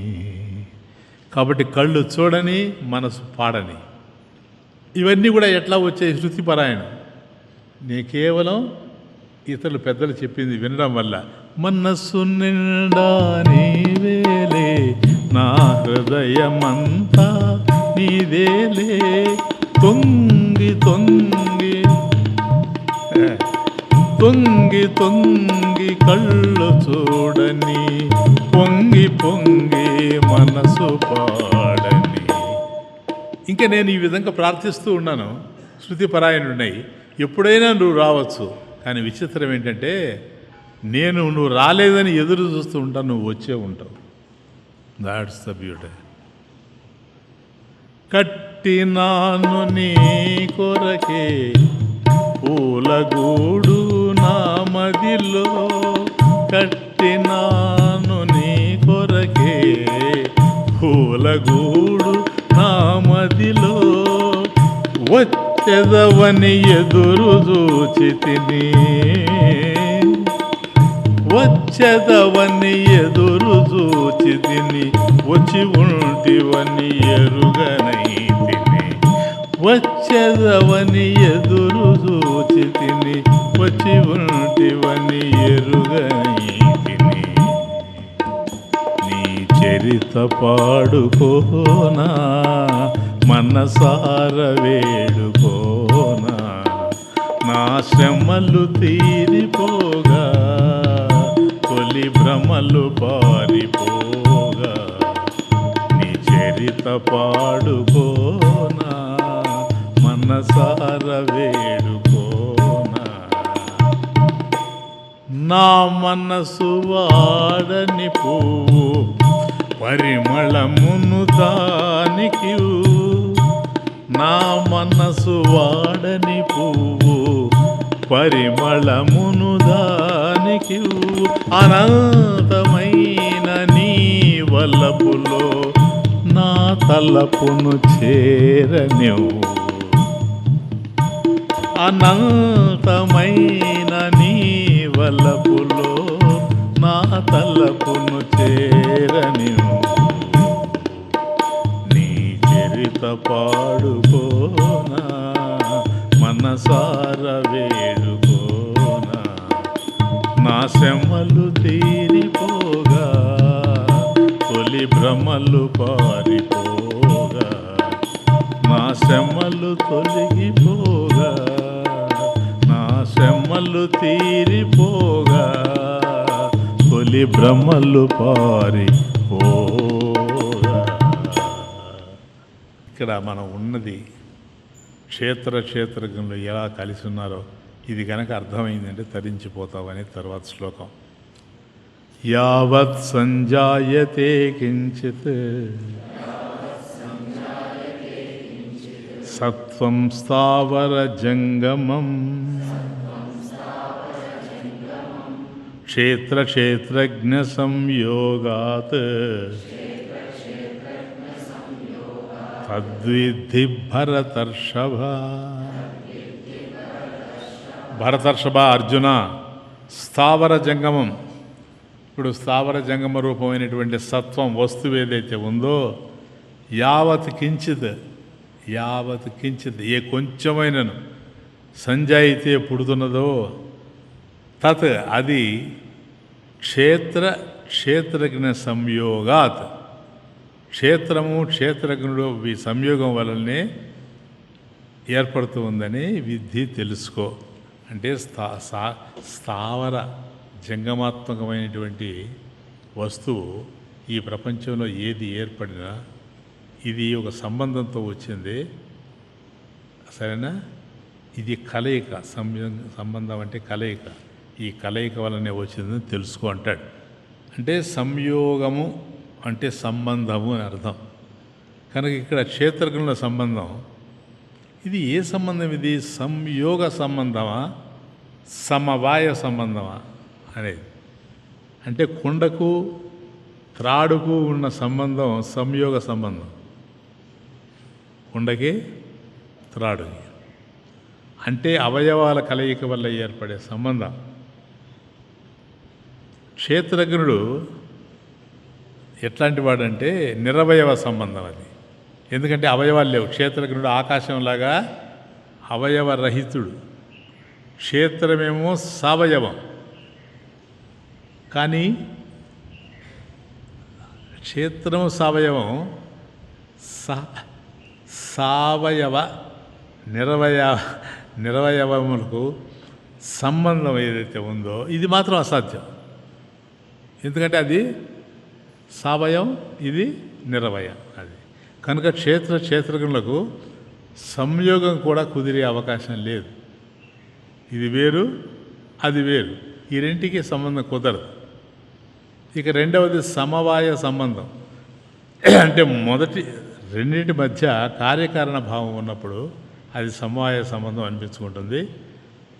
కాబట్టి కళ్ళు చూడని, మనసు పాడని. ఇవన్నీ కూడా ఎట్లా వచ్చాయి? శృతిపరాయణం. నీ కేవలం ఇతరులు పెద్దలు చెప్పింది వినడం వల్ల. మనస్సు నిండా నీవేలే, నా హృదయమంతా నీదేలే. తొంగి తొంగి తొంగి తొంగి కళ్ళు చూడని, పొంగి పొంగి మనసు పాడని. ఇంకా నేను ఈ విధంగా ప్రార్థిస్తూ ఉన్నాను. శృతిపరాయణుడినై ఎప్పుడైనా నువ్వు రావచ్చు. కానీ విచిత్రం ఏంటంటే నువ్వు రాలేదని ఎదురు చూస్తూ ఉంటావు, నువ్వు వచ్చే ఉంటావు. That's the beauty. కట్టినాను నీ కొరకే పూలగూడు నా మదిలో, కట్టినాను నీ కొరకే పూలగూడు నా మదిలో. వచ్చెదవని ఎదురు చూచి తిని, వచ్చెదవని ఎదురు చూచి తిని, వచ్చి ఉంటివని ఎరుగనై తిని. వచ్చెదవని ఎదురు చూచి తిని, వచ్చి ఉంటివని ఎరుగనై తిని. నీ చరిత పాడుకోనా, మనసార వేడుకోనా. నా శ్రమలు తీరిపోగా, తొలి భ్రమలు పారిపోగా. నీ చరిత పాడుకోనా, మనసార వేడుకోనా. నా మనసు వాడని పువ్వు పరిమళమును దానికి. నా మనసు వాడని పువ్వు పరిమళమును దానికి. అనంతమైన నీ వల్లపులో నా తలపును చేరనివ్వు. అనంతమైన నీ వల్లపులో నా తలపును చేరనివ్వు. నీ చరిత పాడుకోనా, మనసార వేడుకోనా. నా శ్రమలు తీరిపోగా, తొలి భ్రమలు పారిపోగా. నా శ్రమలు తొలగిపోగా, నా శ్రమలు తీరిపోగా, తొలి భ్రమలు పారిపోగా. ఇక్కడ మనం ఉన్నది క్షేత్రజ్ఞులు ఎలా కలిసి ఉన్నారో ఇది కనుక అర్థమైందంటే తరించిపోతావని తర్వాత శ్లోకం. యావత్ సంజాయతే కించిత్ సత్వం స్థావర జంగమం క్షేత్రజ్ఞ సంయోగాత్ తద్విద్ధి భరతర్షభ. భరతర్షభ అర్జున, స్థావర జంగమం. ఇప్పుడు స్థావర జంగమ రూపమైనటువంటి సత్వం వస్తువు ఏదైతే ఉందో, యావత్ కించిత్ ఏ కొంచెమైనను సంజాయితే పుడుతున్నదో తత్ అది క్షేత్రజ్ఞ సంయోగాత్, క్షేత్రము క్షేత్రజ్ఞుడు ఈ సంయోగం వలనే ఏర్పడుతూ ఉందని విద్ధి తెలుసుకో. అంటే స్థావర జంగమాత్మకమైనటువంటి వస్తువు ఈ ప్రపంచంలో ఏది ఏర్పడినా ఇది ఒక సంబంధంతో వచ్చింది, సరేనా? ఇది కలయిక. సంబంధం అంటే కలయిక. ఈ కలయిక వలనే వచ్చిందని తెలుసుకో అంటాడు. అంటే సంయోగము అంటే సంబంధము అని అర్థం. కనుక ఇక్కడ క్షేత్రజ్ఞుల సంబంధం ఇది ఏ సంబంధం? ఇది సంయోగ సంబంధమా సమవాయ సంబంధమా అనేది. అంటే కుండకు త్రాడుకు ఉన్న సంబంధం సంయోగ సంబంధం, కుండకి త్రాడుకి. అంటే అవయవాల కలయిక వల్ల ఏర్పడే సంబంధం. క్షేత్రజ్ఞుడు ఎట్లాంటి వాడంటే నిరవయవ సంబంధం అది. ఎందుకంటే అవయవాలు లేవు. క్షేత్రజ్ఞుడు ఆకాశంలాగా అవయవరహితుడు, క్షేత్రమేమో సవయవం. కానీ క్షేత్రము సవయవం, సావయవ నిరవయవములకు సంబంధం ఏదైతే ఉందో ఇది మాత్రం అసాధ్యం. ఎందుకంటే అది సవయం, ఇది నిరవయం. అది కనుక క్షేత్రజ్ఞులకు సంయోగం కూడా కుదిరే అవకాశం లేదు. ఇది వేరు, అది వేరు. ఈ రెంటికి సంబంధం కుదరదు. ఇక రెండవది సమవాయ సంబంధం. అంటే మొదటి రెండింటి మధ్య కార్యకారణ భావం ఉన్నప్పుడు అది సమవాయ సంబంధం అనిపించుకుంటుంది.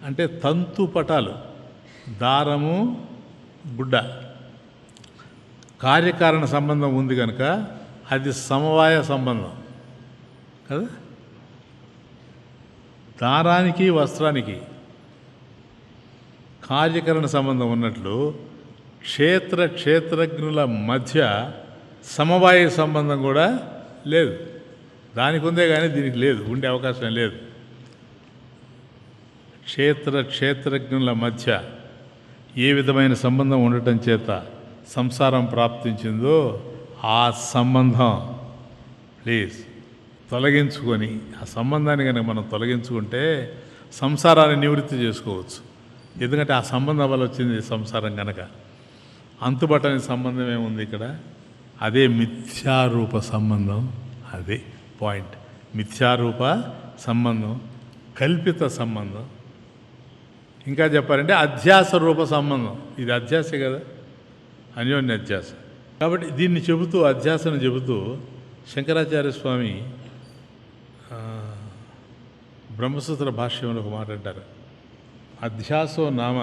అంటే తంతు పటాలు, దారము, గుడ్డ, కార్యకారణ సంబంధం ఉంది కనుక అది సమవాయ సంబంధం కదా. దారానికి వస్త్రానికి కార్యకరణ సంబంధం ఉన్నట్లు క్షేత్రజ్ఞుల మధ్య సమవాయ సంబంధం కూడా లేదు. దానికి ఉందే కానీ దీనికి లేదు, ఉండే అవకాశం లేదు. క్షేత్రజ్ఞుల మధ్య ఏ విధమైన సంబంధం ఉండటం చేత సంసారం ప్రాప్తించిందో ఆ సంబంధం ప్లీజ్ తొలగించుకొని, ఆ సంబంధాన్ని కనుక మనం తొలగించుకుంటే సంసారాన్ని నివృత్తి చేసుకోవచ్చు. ఎందుకంటే ఆ సంబంధం వల్ల వచ్చింది సంసారం కనుక. అంతుబట్టని సంబంధం ఏముంది ఇక్కడ? అదే మిథ్యారూప సంబంధం. అదే పాయింట్. మిథ్యారూప సంబంధం, కల్పిత సంబంధం. ఇంకా చెప్పాలంటే అధ్యాస రూప సంబంధం. ఇది అధ్యాసే కదా, అన్యోన్య అధ్యాస. కాబట్టి దీన్ని చెబుతూ, అధ్యాసను చెబుతూ శంకరాచార్య స్వామి బ్రహ్మసూత్ర భాష్యంలో ఒక మాట అంటారు. అధ్యాసో నామ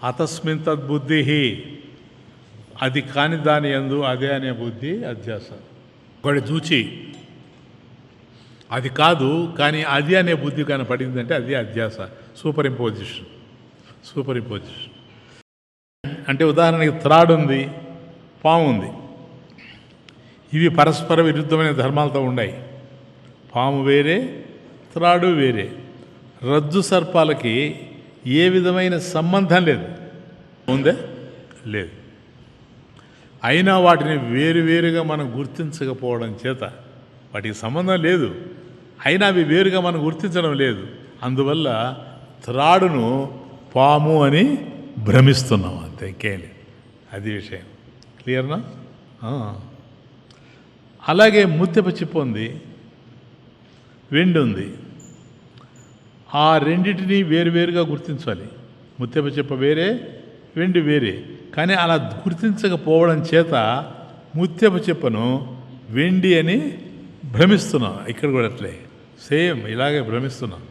అతస్మిన్ తద్బుద్ధి, అది కాని దాని యందు అదే అనే బుద్ధి అధ్యాస. ఒకటి చూచి అది కాదు కానీ అది అనే బుద్ధి కానీ పడిందంటే అది అధ్యాస. Super imposition. అంటే ఉదాహరణకి త్రాడు ఉంది, పాము ఉంది. ఇవి పరస్పర విరుద్ధమైన ధర్మాలతో ఉన్నాయి. పాము వేరే, త్రాడు వేరే. రజ్జు సర్పాలకి ఏ విధమైన సంబంధం లేదు. ఉందే? లేదు. అయినా వాటిని వేరువేరుగా మనం గుర్తించకపోవడం చేత, వాటికి సంబంధం లేదు, అయినా అవి వేరుగా మనం గుర్తించడం లేదు. అందువల్ల త్రాడును పాము అని భ్రమిస్తున్నాం అంతే, ఇంకేం లేదు. అది విషయం. క్లియర్నా? అలాగే ముత్యపు చిప్ప ఉంది, వెండి ఉంది. ఆ రెండింటినీ వేరువేరుగా గుర్తించాలి. ముత్యపు చిప్ప వేరే, వెండి వేరే. కానీ అలా గుర్తించకపోవడం చేత ముత్యపు చిప్పను వెండి అని భ్రమిస్తున్నాం. ఇక్కడ కూడా అట్లే సేమ్ ఇలాగే భ్రమిస్తున్నాం.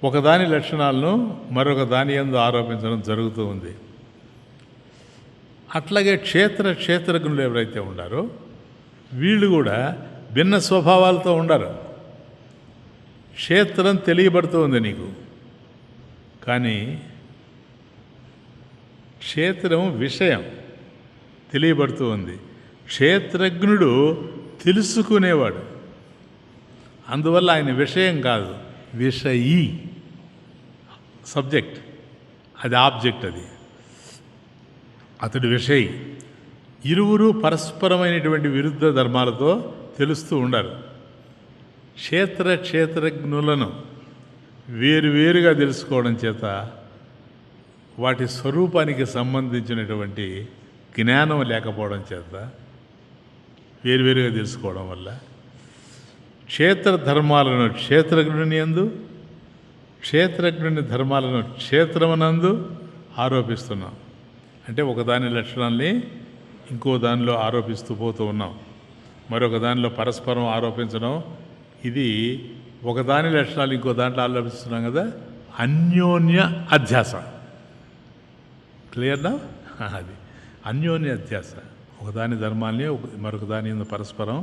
ఒకదాని లక్షణాలను మరొక దాని యందు ఆరోపించడం జరుగుతూ ఉంది. అట్లాగే క్షేత్రజ్ఞులు ఎవరైతే ఉన్నారో వీళ్ళు కూడా భిన్న స్వభావాలతో ఉండరు. క్షేత్రం తెలియబడుతూ ఉంది నీకు, కానీ క్షేత్రం విషయం తెలియబడుతూ ఉంది. క్షేత్రజ్ఞుడు తెలుసుకునేవాడు, అందువల్ల ఆయన విషయం కాదు, విషయీ. సబ్జెక్ట్ అది, ఆబ్జెక్ట్ అది, అతడు విషయి. ఇరువురు పరస్పరమైనటువంటి విరుద్ధ ధర్మాలతో తెలుస్తూ ఉండాలి. క్షేత్రజ్ఞులను వేరువేరుగా తెలుసుకోవడం చేత వాటి స్వరూపానికి సంబంధించినటువంటి జ్ఞానం లేకపోవడం చేత వేరువేరుగా తెలుసుకోవడం వల్ల క్షేత్రధర్మాలను క్షేత్రజ్ఞుని యందు, క్షేత్రజ్ఞుని ధర్మాలను క్షేత్రమునందు ఆరోపిస్తున్నాం. అంటే ఒకదాని లక్షణాల్ని ఇంకో దానిలో ఆరోపిస్తూ పోతూ ఉన్నాం. మరొక దానిలో పరస్పరం ఆరోపించడం, ఇది ఒకదాని లక్షణాలు ఇంకో దాంట్లో ఆరోపిస్తున్నాం కదా, అన్యోన్య అధ్యాస. క్లియర్నా? అది అన్యోన్య అధ్యాస. ఒకదాని ధర్మాల్ని మరొక దాని యందు పరస్పరం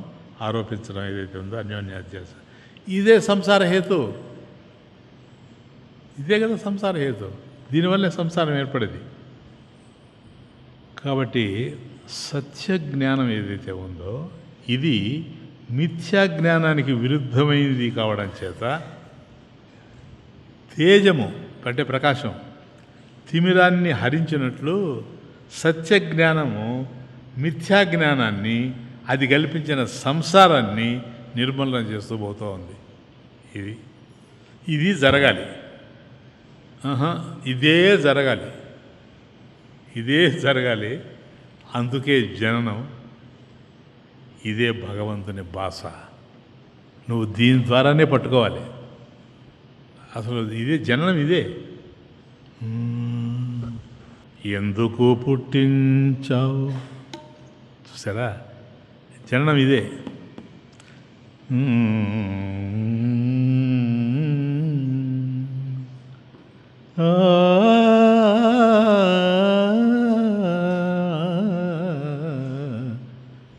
ఆరోపించడం ఏదైతే ఉందో అన్యోన్య అధ్యాస. ఇదే సంసార హేతు, ఇదే కదా సంసార హేతు. దీనివల్లే సంసారం ఏర్పడేది. కాబట్టి సత్య జ్ఞానం ఏదైతే ఉందో ఇది మిథ్యా జ్ఞానానికి విరుద్ధమైనది కావడం చేత తేజము అంటే ప్రకాశం తిమిరాన్ని హరించినట్లు సత్య జ్ఞానము మిథ్యా జ్ఞానాన్ని, అది కల్పించిన సంసారాన్ని నిర్మూలన చేస్తూ పోతూ ఉంది. ఇది జరగాలి. ఇదే జరగాలి. అందుకే జననం, ఇదే భగవంతుని భాష. నువ్వు దీని ద్వారానే పట్టుకోవాలి. అసలు ఇదే జననం, ఇదే. ఎందుకు పుట్టించావు, చూసారా? జననం ఇదే.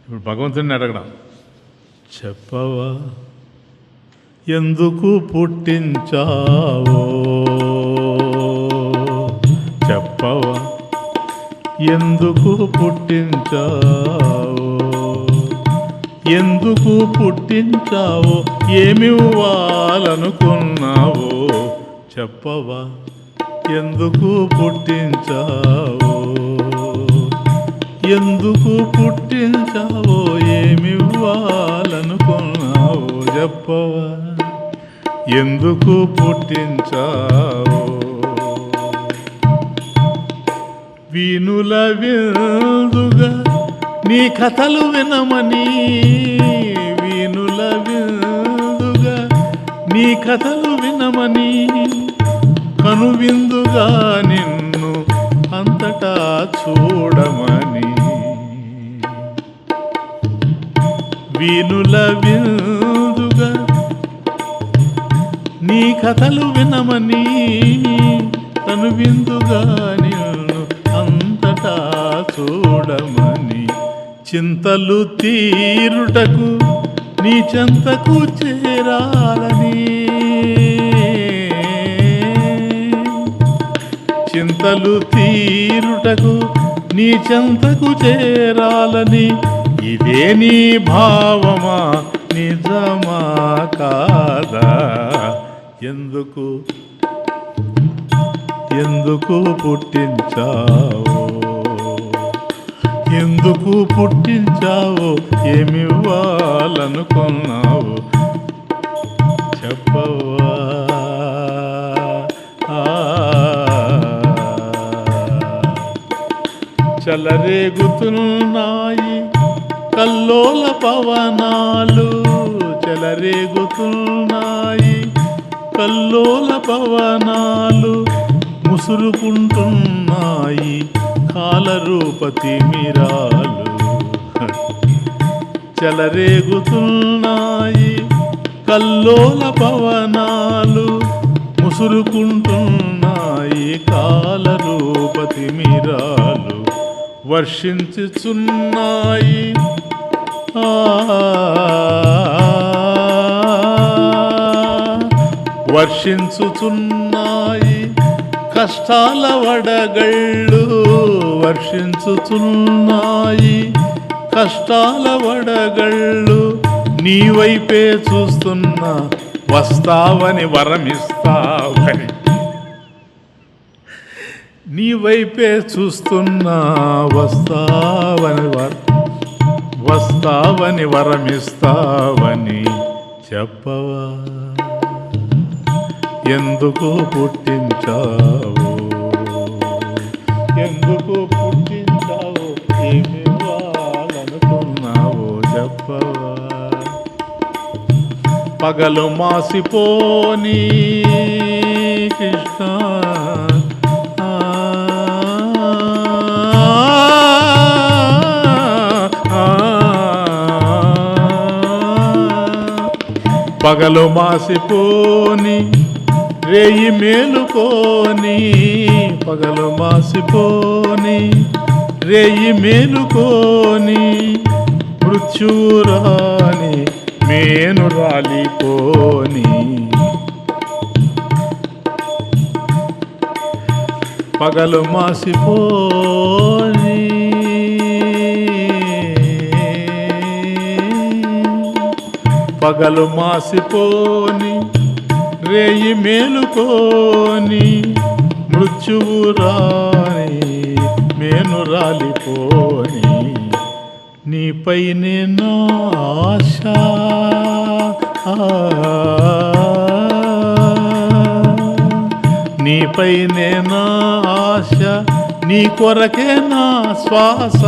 ఇప్పుడు భగవంతుడిని అడగడం, చెప్పవా ఎందుకు పుట్టించావో, చెప్పవా ఎందుకు పుట్టించావో, ఎందుకు పుట్టించావో, ఏమివ్వాలనుకున్నావో, చెప్పవా ఎందుకు పుట్టించావో, ఎందుకు పుట్టించావో, ఏమివ్వాలనుకున్నావో, చెప్పవా ఎందుకు పుట్టించావో. వీనుల విందుగా నీ కథలు వినమని, వీనుల విందుగా నీ కథలు వినమని, కనువిందుగా నిన్ను అంతటా చూడమని, వీనుల విందుగా నీ కథలు వినమని, కనువిందుగా నిన్ను అంతటా చూడమని, చింతలు తీరుటకు నీ చెంతకు చేరాలని, చింతలు తీరుటకు నీ చెంతకు చేరాలని, ఇదే నీ భావమా నిజమా కాదా, ఎందుకు ఎందుకు పుట్టించావో, ఎందుకు పుట్టించావో, ఏమివ్వాలనుకున్నావో, చెప్పవా. చెలరేగుతున్నాయి కల్లోల పవనాలు, చెలరేగుతున్నాయి కల్లోల పవనాలు, ముసురుకుంటున్నాయి కాలరూపతి మిరాలు, చెలరేగుతున్నాయి కల్లోల పవనాలు, ముసురుకుంటున్నాయి కాలరూపతి మిరాలు, వర్షించుచున్నాయి వర్షించుచున్నాయి కష్టాల వడగళ్ళు, వర్షించుచున్నాయి కష్టాల వడగళ్ళు, నీ వైపే చూస్తున్నా వస్తావని వరమిస్తావని, నీ వైపే చూస్తున్నా వస్తావని వరమిస్తావని చెప్పవా, ఎందుకు పుట్టించావు, ఎందుకు పుట్టించావు, ఏమి ఇవ్వాలనుకున్నావో చెప్పవా. పగలు మాసిపోని కృష్ణ, పగలు మాసిపోని రేయి మేలుకోని, పగలు మాసిపోని రేయి మేలుకోని, మృత్యురాని మేను రాలిపోని, పగలు మాసిపోని పగలు మాసిపోని రేయి మేలుకోని, మృత్యువు రాని మేను రాలిపోని, నీపైనే నా ఆశ, నీపైనే నా ఆశ, నీ కొరకే నా శ్వాస,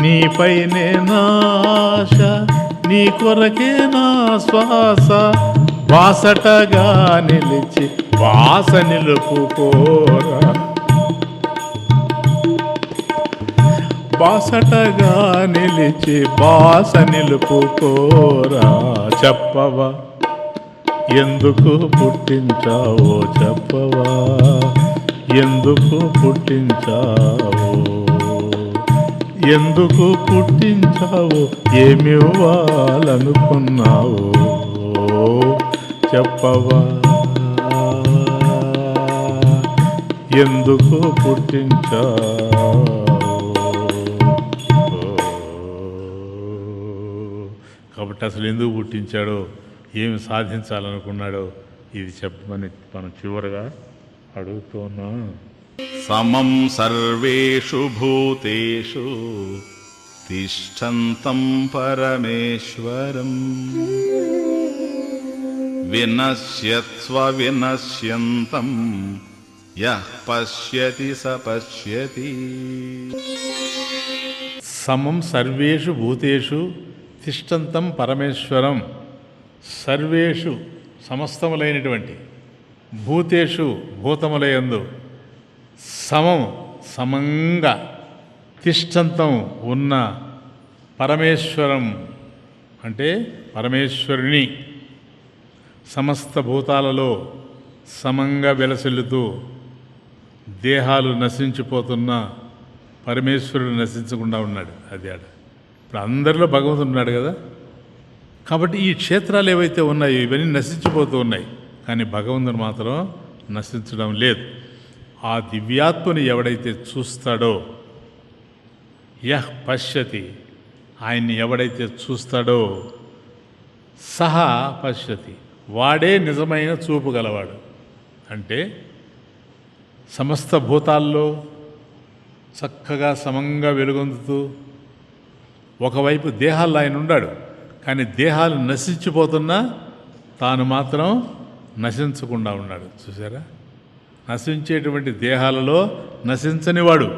నీపైనే నా ఆశ, నీ కొరకే నా శ్వాస, బాసటగా నిలిచి వాస నిలుపుకోరా, బాసటగా నిలిచి బాస నిలుపుకోరా, చెప్పవా ఎందుకు పుట్టించావో చెప్పవా, ఎందుకు పుట్టించావో, ఎందుకు పుట్టించావో, ఏమివ్వాలనుకున్నావో చెప్పవా, ఎందుకు పుట్టించావో. కాబట్టి అసలు ఎందుకు పుట్టించాడో, ఏమి సాధించాలనుకున్నాడో ఇది చెప్పమని మనం చివరగా అడుగుతున్నాం. సమం సర్వేషు భూతేషు తిష్టంతం పరమేశ్వరం, వినశ్యత్స్వ వినశ్యంతం యః పశ్యతి స పశ్యతి. సమం సర్వేషు భూతేషు తిష్టంతం పరమేశ్వరం, సర్వేషు సమస్తములైనటువంటి, భూతేషు భూతములయందు, సమం సమంగా, తిష్టంతం ఉన్న పరమేశ్వరం అంటే పరమేశ్వరుని, సమస్త భూతాలలో సమంగా వెలసిల్లుతూ దేహాలు నశించిపోతున్న పరమేశ్వరుడు నశించకుండా ఉన్నాడు. అది ఆడ ఇప్పుడు అందరిలో భగవంతుడు ఉన్నాడు కదా. కాబట్టి ఈ క్షేత్రాలు ఏవైతే ఉన్నాయో ఇవన్నీ నశించిపోతూ ఉన్నాయి, కానీ భగవంతుడు మాత్రం నశించడం లేదు. ఆ దివ్యాత్మని ఎవడైతే చూస్తాడో, యః పశ్యతి, ఆయన్ని ఎవడైతే చూస్తాడో, సహా పశ్యతి, వాడే నిజమైన చూపు గలవాడు. అంటే సమస్త భూతాల్లో చక్కగా సమంగా వెలుగొందుతూ, ఒకవైపు దేహాల్లో ఆయన ఉన్నాడు, కానీ దేహాలు నశించిపోతున్నా తాను మాత్రం నశించకుండా ఉన్నాడు. చూసారా, నశించేటువంటి దేహాలలో నశించనివాడు.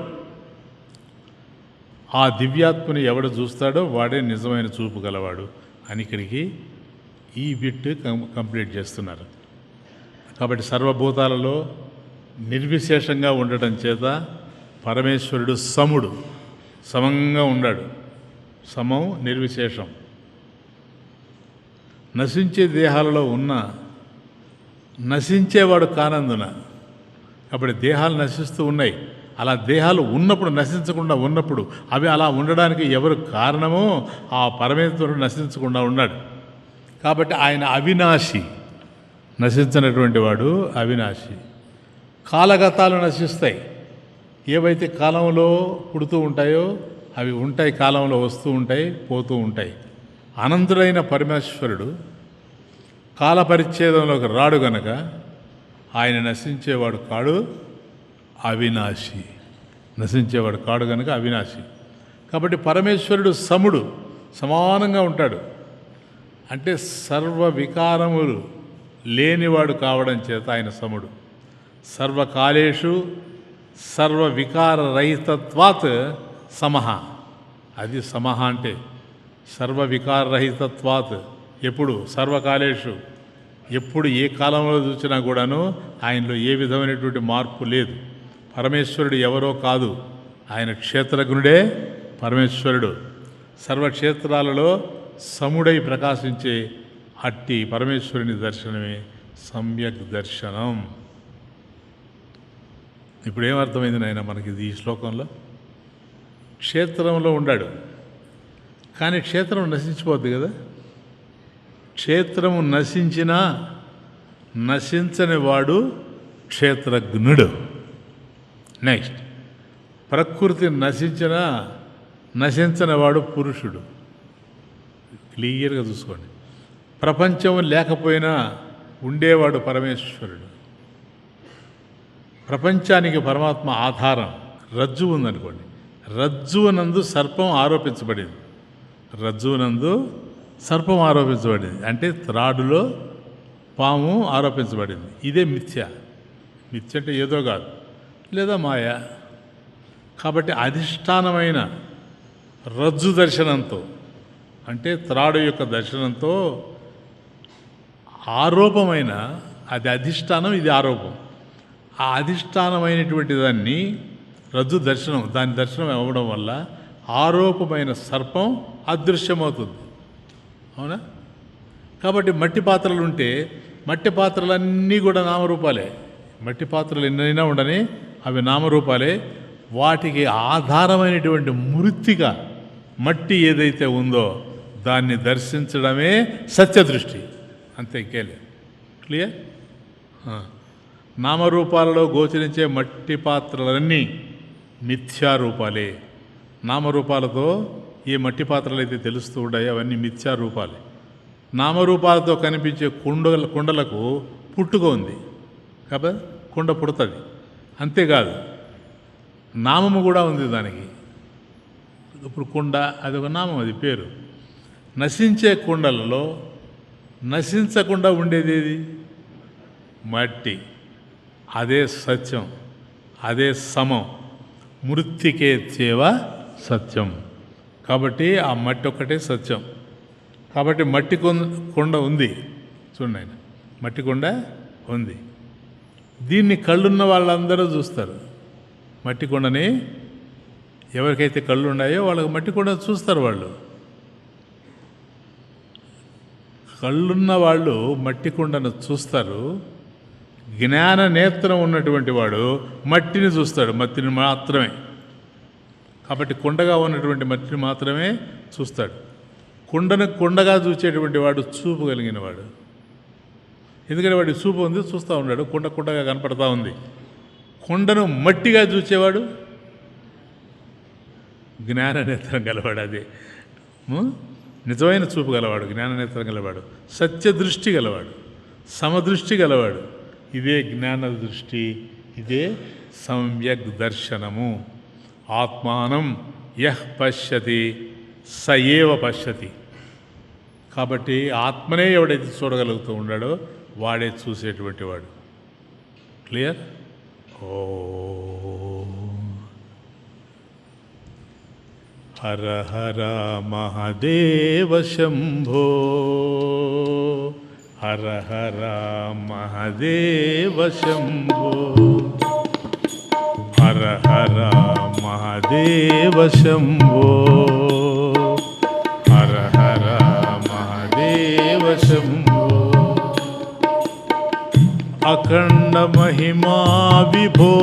ఆ దివ్యాత్మని ఎవడు చూస్తాడో వాడే నిజమైన చూపు గలవాడు అని ఇక్కడికి ఈ బిట్ కంప్లీట్ చేస్తున్నారు. కాబట్టి సర్వభూతాలలో నిర్విశేషంగా ఉండటం చేత పరమేశ్వరుడు సముడు, సమంగా ఉన్నాడు. సమం నిర్విశేషం. నశించే దేహాలలో ఉన్న నశించేవాడు కానందున, కాబట్టి దేహాలు నశిస్తూ ఉన్నాయి, అలా దేహాలు ఉన్నప్పుడు, నశించకుండా ఉన్నప్పుడు, అవి అలా ఉండడానికి ఎవరు కారణమో ఆ పరమేశ్వరుడు నశించకుండా ఉన్నాడు. కాబట్టి ఆయన అవినాశి, నశించినటువంటి వాడు అవినాశి. కాలగతాలు నశిస్తాయి. ఏవైతే కాలంలో పుడుతూ ఉంటాయో అవి ఉంటాయి, కాలంలో వస్తూ ఉంటాయి, పోతూ ఉంటాయి. అనంతుడైన పరమేశ్వరుడు కాల పరిచ్ఛేదంలోకి రాడు గనక ఆయన నశించేవాడు కాడు, అవినాశి. నశించేవాడు కాడు గనక అవినాశి. కాబట్టి పరమేశ్వరుడు సముడు, సమానంగా ఉంటాడు. అంటే సర్వ వికారములు లేనివాడు కావడం చేత ఆయన సముడు. సర్వకాలేషు సర్వ వికార రహితత్వాత్ సమహ. అది సమహ అంటే సర్వ వికార రహితత్వాత్. ఎప్పుడు సర్వకాలేషు, ఎప్పుడు ఏ కాలంలో చూసినా కూడాను ఆయనలో ఏ విధమైనటువంటి మార్పు లేదు. పరమేశ్వరుడు ఎవరో కాదు, ఆయన క్షేత్రజ్ఞుడే పరమేశ్వరుడు. సర్వక్షేత్రాలలో సముడై ప్రకాశించే అట్టి పరమేశ్వరుని దర్శనమే సమ్యక్ దర్శనం. ఇప్పుడు ఏమర్థమైంది నాయన మనకి ఈ శ్లోకంలో? క్షేత్రంలో ఉన్నాడు, కానీ క్షేత్రం నశించిపోద్ది కదా. క్షేత్రము నశించినా నశించని వాడు క్షేత్రజ్ఞుడు. నెక్స్ట్, ప్రకృతి నశించినా నశించని వాడు పురుషుడు. క్లియర్గా చూసుకోండి. ప్రపంచం లేకపోయినా ఉండేవాడు పరమేశ్వరుడు. ప్రపంచానికి పరమాత్మ ఆధారం. రజ్జువు ఉందనుకోండి, రజ్జువునందు సర్పం ఆరోపించబడింది. రజ్జువునందు సర్పం ఆరోపించబడింది అంటే త్రాడులో పాము ఆరోపించబడింది. ఇదే మిథ్య. మిథ్య అంటే ఏదో కాదు, లేదా మాయ. కాబట్టి అధిష్టానమైన రజ్జు దర్శనంతో, అంటే త్రాడు యొక్క దర్శనంతో ఆరోపమైన, అది అధిష్టానం, ఇది ఆరోపం. ఆ అధిష్టానమైనటువంటి దాన్ని రజ్జు దర్శనం, దాని దర్శనం అవ్వడం వల్ల ఆరోపమైన సర్పం అదృశ్యమవుతుంది. అవునా? కాబట్టి మట్టి పాత్రలు ఉంటే మట్టి పాత్రలన్నీ కూడా నామరూపాలే. మట్టి పాత్రలు ఎన్నైనా ఉండని అవి నామరూపాలే. వాటికి ఆధారమైనటువంటి మృత్తిక మట్టి ఏదైతే ఉందో దాన్ని దర్శించడమే సత్యదృష్టి. అంతే, ఇంకేలే. క్లియర్? నామరూపాలలో గోచరించే మట్టి పాత్రలన్నీ మిథ్యారూపాలే. నామరూపాలతో ఏ మట్టి పాత్రలు అయితే తెలుస్తూ ఉంటాయో అవన్నీ మిథ్యారూపాలే. నామరూపాలతో కనిపించే కుండలకు పుట్టుక ఉంది కాబట్టి కుండ పుడుతుంది. అంతేకాదు, నామము కూడా ఉంది దానికి. ఇప్పుడు కుండ అది ఒక నామం, అది పేరు. నశించే కుండలలో నశించకుండా ఉండేది ఏది? మట్టి. అదే సత్యం, అదే సమం. మృత్తికే చేవ సత్యం. కాబట్టి ఆ మట్టి ఒక్కటే సత్యం. కాబట్టి మట్టి కొండ ఉంది. చూడండి ఆయన, మట్టి కొండ ఉంది. దీన్ని కళ్ళున్న వాళ్ళందరూ చూస్తారు. మట్టి కొండని ఎవరికైతే కళ్ళు ఉన్నాయో వాళ్ళకి మట్టి కొండ చూస్తారు. వాళ్ళు కళ్ళున్న వాళ్ళు మట్టి కొండను చూస్తారు. జ్ఞాన నేత్రం ఉన్నటువంటి వాడు మట్టిని చూస్తాడు, మట్టిని మాత్రమే. కాబట్టి కొండగా ఉన్నటువంటి మట్టిని మాత్రమే చూస్తాడు. కొండను కొండగా చూసేటువంటి వాడు చూపు కలిగిన వాడు. ఎందుకంటే వాడి చూపు ఉంది, చూస్తూ ఉన్నాడు, కొండ కొండగా కనపడతా ఉంది. కొండను మట్టిగా చూసేవాడు జ్ఞాననేత్రం గలవాడు. అదే నిజమైన చూపు గలవాడు, జ్ఞాననేత్రం గలవాడు, సత్యదృష్టి గలవాడు, సమదృష్టి గలవాడు. ఇదే జ్ఞాన దృష్టి, ఇదే సమ్యక్ దర్శనము. ఆత్మానం యః పశ్యతి స ఏవ పశ్యతి. కాబట్టి ఆత్మనే ఎవడైతే చూడగలుగుతూ ఉన్నాడో వాడే చూసేటువంటి వాడు. క్లియర్? ఓ హర హర మహాదేవ శంభో, హర హర మహాదేవ శంభో, హర హర మహాదేవ శంభో, హర హర మహాదేవ శంభో. అఖండ మహిమా విభో,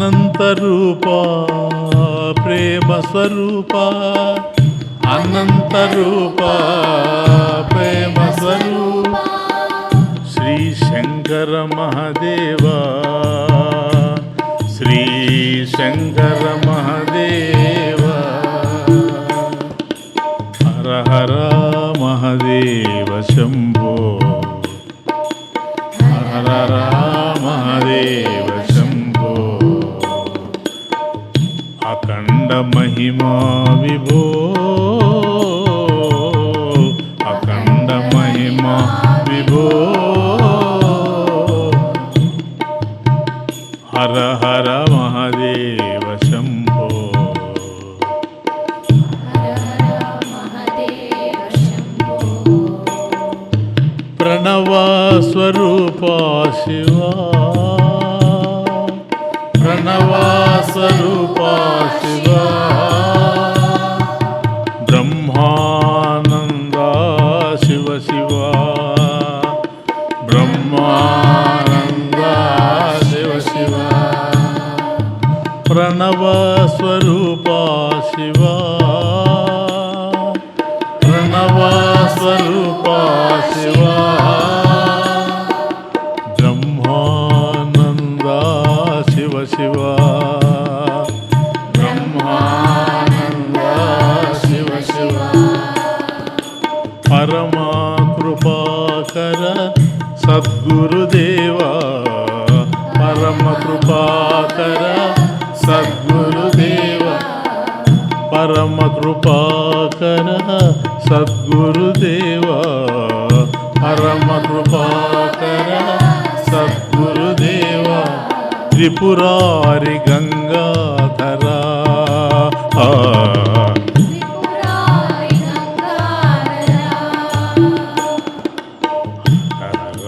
అనంత రూప ప్రేమ స్వరూప అనంత రూప ప్రేమ స్వరూప శ్రీ శంకర మహాదేవా శ్రీ శంకర మహాదేవా హర హర మహాదేవ శంభో హర హర మహాదేవ శంభో అఖండ మహిమా విభో అఖండ మహిమా విభో హర హర మహాదేవ శంభో మహాదేవ శంభో ప్రణవ స్వరూప శివా ప్రణవ స్వరూప శివా బ్రహ్మానంద శివ శివా బ్రహ్మానంద శివ శివా ప్రణవ స్వరూప శివా ప్రణవ స్వరూప శివా బ్రహ్మానంద శివ శివా బ్రహ్మానంద శివ శివా పరమా కృపాకర సద్గురుదేవా పరమ కృపాకర సద్గురుదేవా పరమ కృపాకర సద్గురుదేవా పరమ కృపాకర సద్గురుదేవా త్రిపురారి గంగాధరా త్రిపురారి గంగాధరా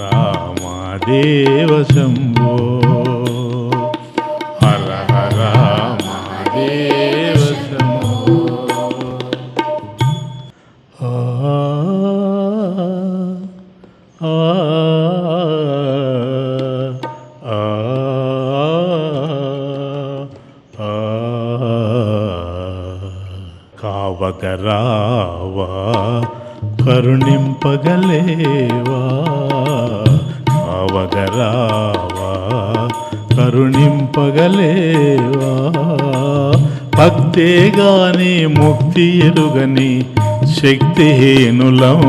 రామదేవ శంభో హర హర మహాదేవ శంభో ఆ ఆ ఆ ఆ కావగరావా కరుణింపగలేవా కావగరావా కరుణింపగలేవా భక్తే గాని ముక్తి ఎరుగని శక్తిహీనులం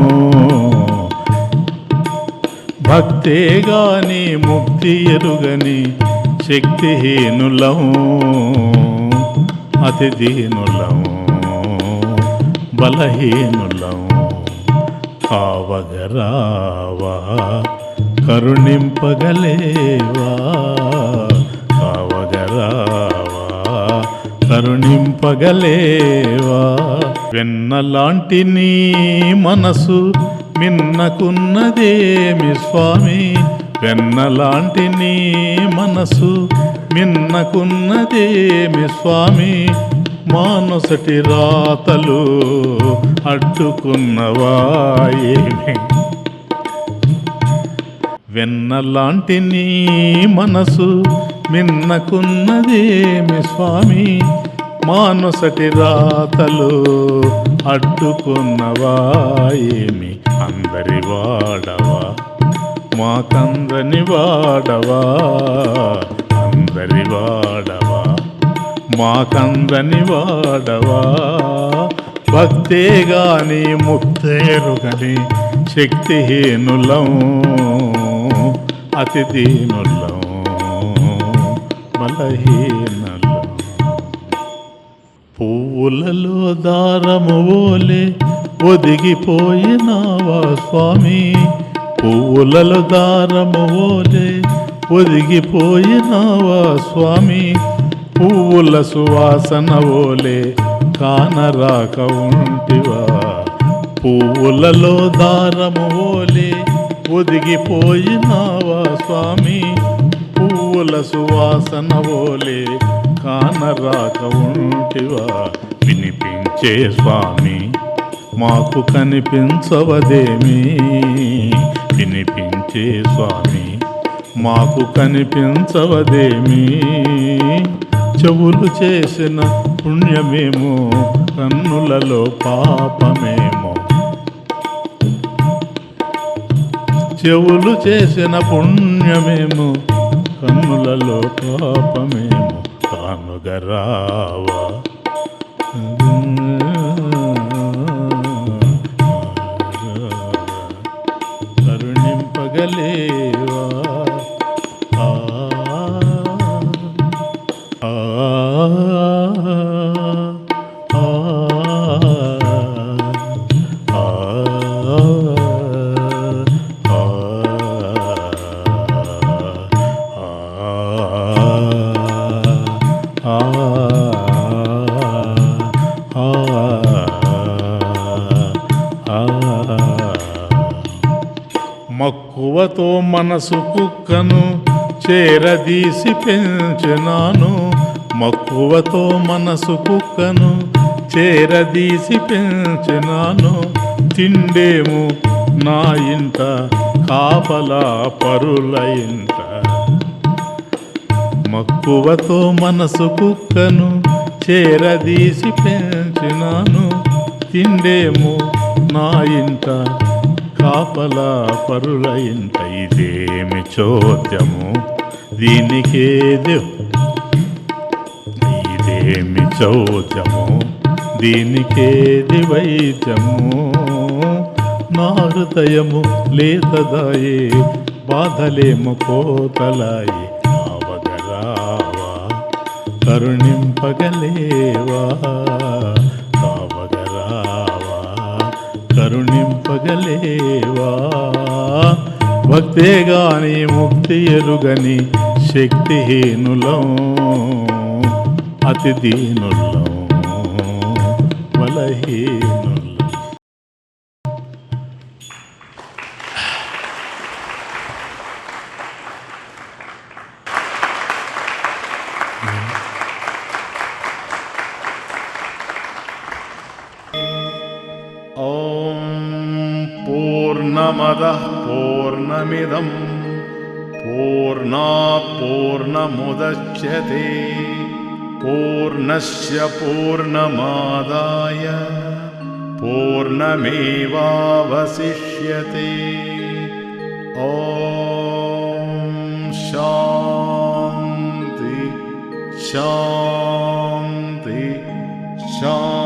భక్తే గాని ముక్తి ఎరుగని శక్తిహీనులం అతి దీనులం బలహీనులం కావగరావా కరుణింపగలేవా కావగరావా కరుణింపగలేవా వెన్నలాంటి నీ మనసు మిన్నకున్నదేమి స్వామి వెన్నలాంటి నీ మనసు మిన్నకున్నదేమి స్వామి మానసటి రాతలు అడ్డుకున్నవా ఏమి వెన్నలాంటి నీ మనసు మిన్నకున్నదేమి స్వామి మానసటి రాతలు అడ్డుకున్నవా ఏమి అందరి వాడవా మాకందని వాడవా అందరి వాడవా మాకందని వాడవా భక్తే గాని ముక్తేరుగని శక్తిహీనులం అతి దీనులం బలహీనులం పువ్వులలో దారము ఓలే ఒదిగిపోయినావా స్వామి పువ్వులలో దారము ఓలే ఒదిగిపోయినావా స్వామి పువ్వుల సువాసన ఓలే కానరాక ఉంటివా పువ్వులలో దారము ఓలే ఒదిగిపోయినావా స్వామి పువ్వుల సువాసన ఓలే కానరాక ఉంటివా వినిపించే స్వామి మాకు కనిపించవదేమి వినిపించే స్వామి మాకు కనిపించవదేమి. చెవులు చేసిన పుణ్యమేమో, కన్నులలో పాపమేమో. చెవులు చేసిన పుణ్యమేమో, కన్నులలో పాపమేమో. కానుగరావా కరుణింపగలేవా. ఆ ఆ ఆ మక్కువతో మనసు కుక్కను చేరదీసి పెంచినాను. మక్కువతో మనసు కుక్కను చేరదీసి పెంచినాను. తిండేము నా ఇంట, కాపలా పరుల ఇంట. మక్కువతో మనసు కుక్కను చేరదీసి పెంచినాను. తిండేము నా ఇంట, కాపలా పరుల ఇంట. ఇదేమి చోద్యము దీనికేది, ఇదేమి చోద్యము దీనికేది వైద్యము. నా హృదయము లేతదాయే, బాధలేము కోతలాయి. కావగరావా కరుణింపగలేవా. కావగరావా కరుణింపగలేవా. భక్తే గాని ముక్తి ఎరుగని శక్తిహీనులం, అతి దీనులం, బలహీనులం. ఓం పూర్ణమదః పూర్ణమిదం పూర్ణాత్ పూర్ణముదచ్యతే పూర్ణస్య పూర్ణమాదాయ పూర్ణమేవావశిష్యతే. ఓం శాంతి శాంతి శాంతి.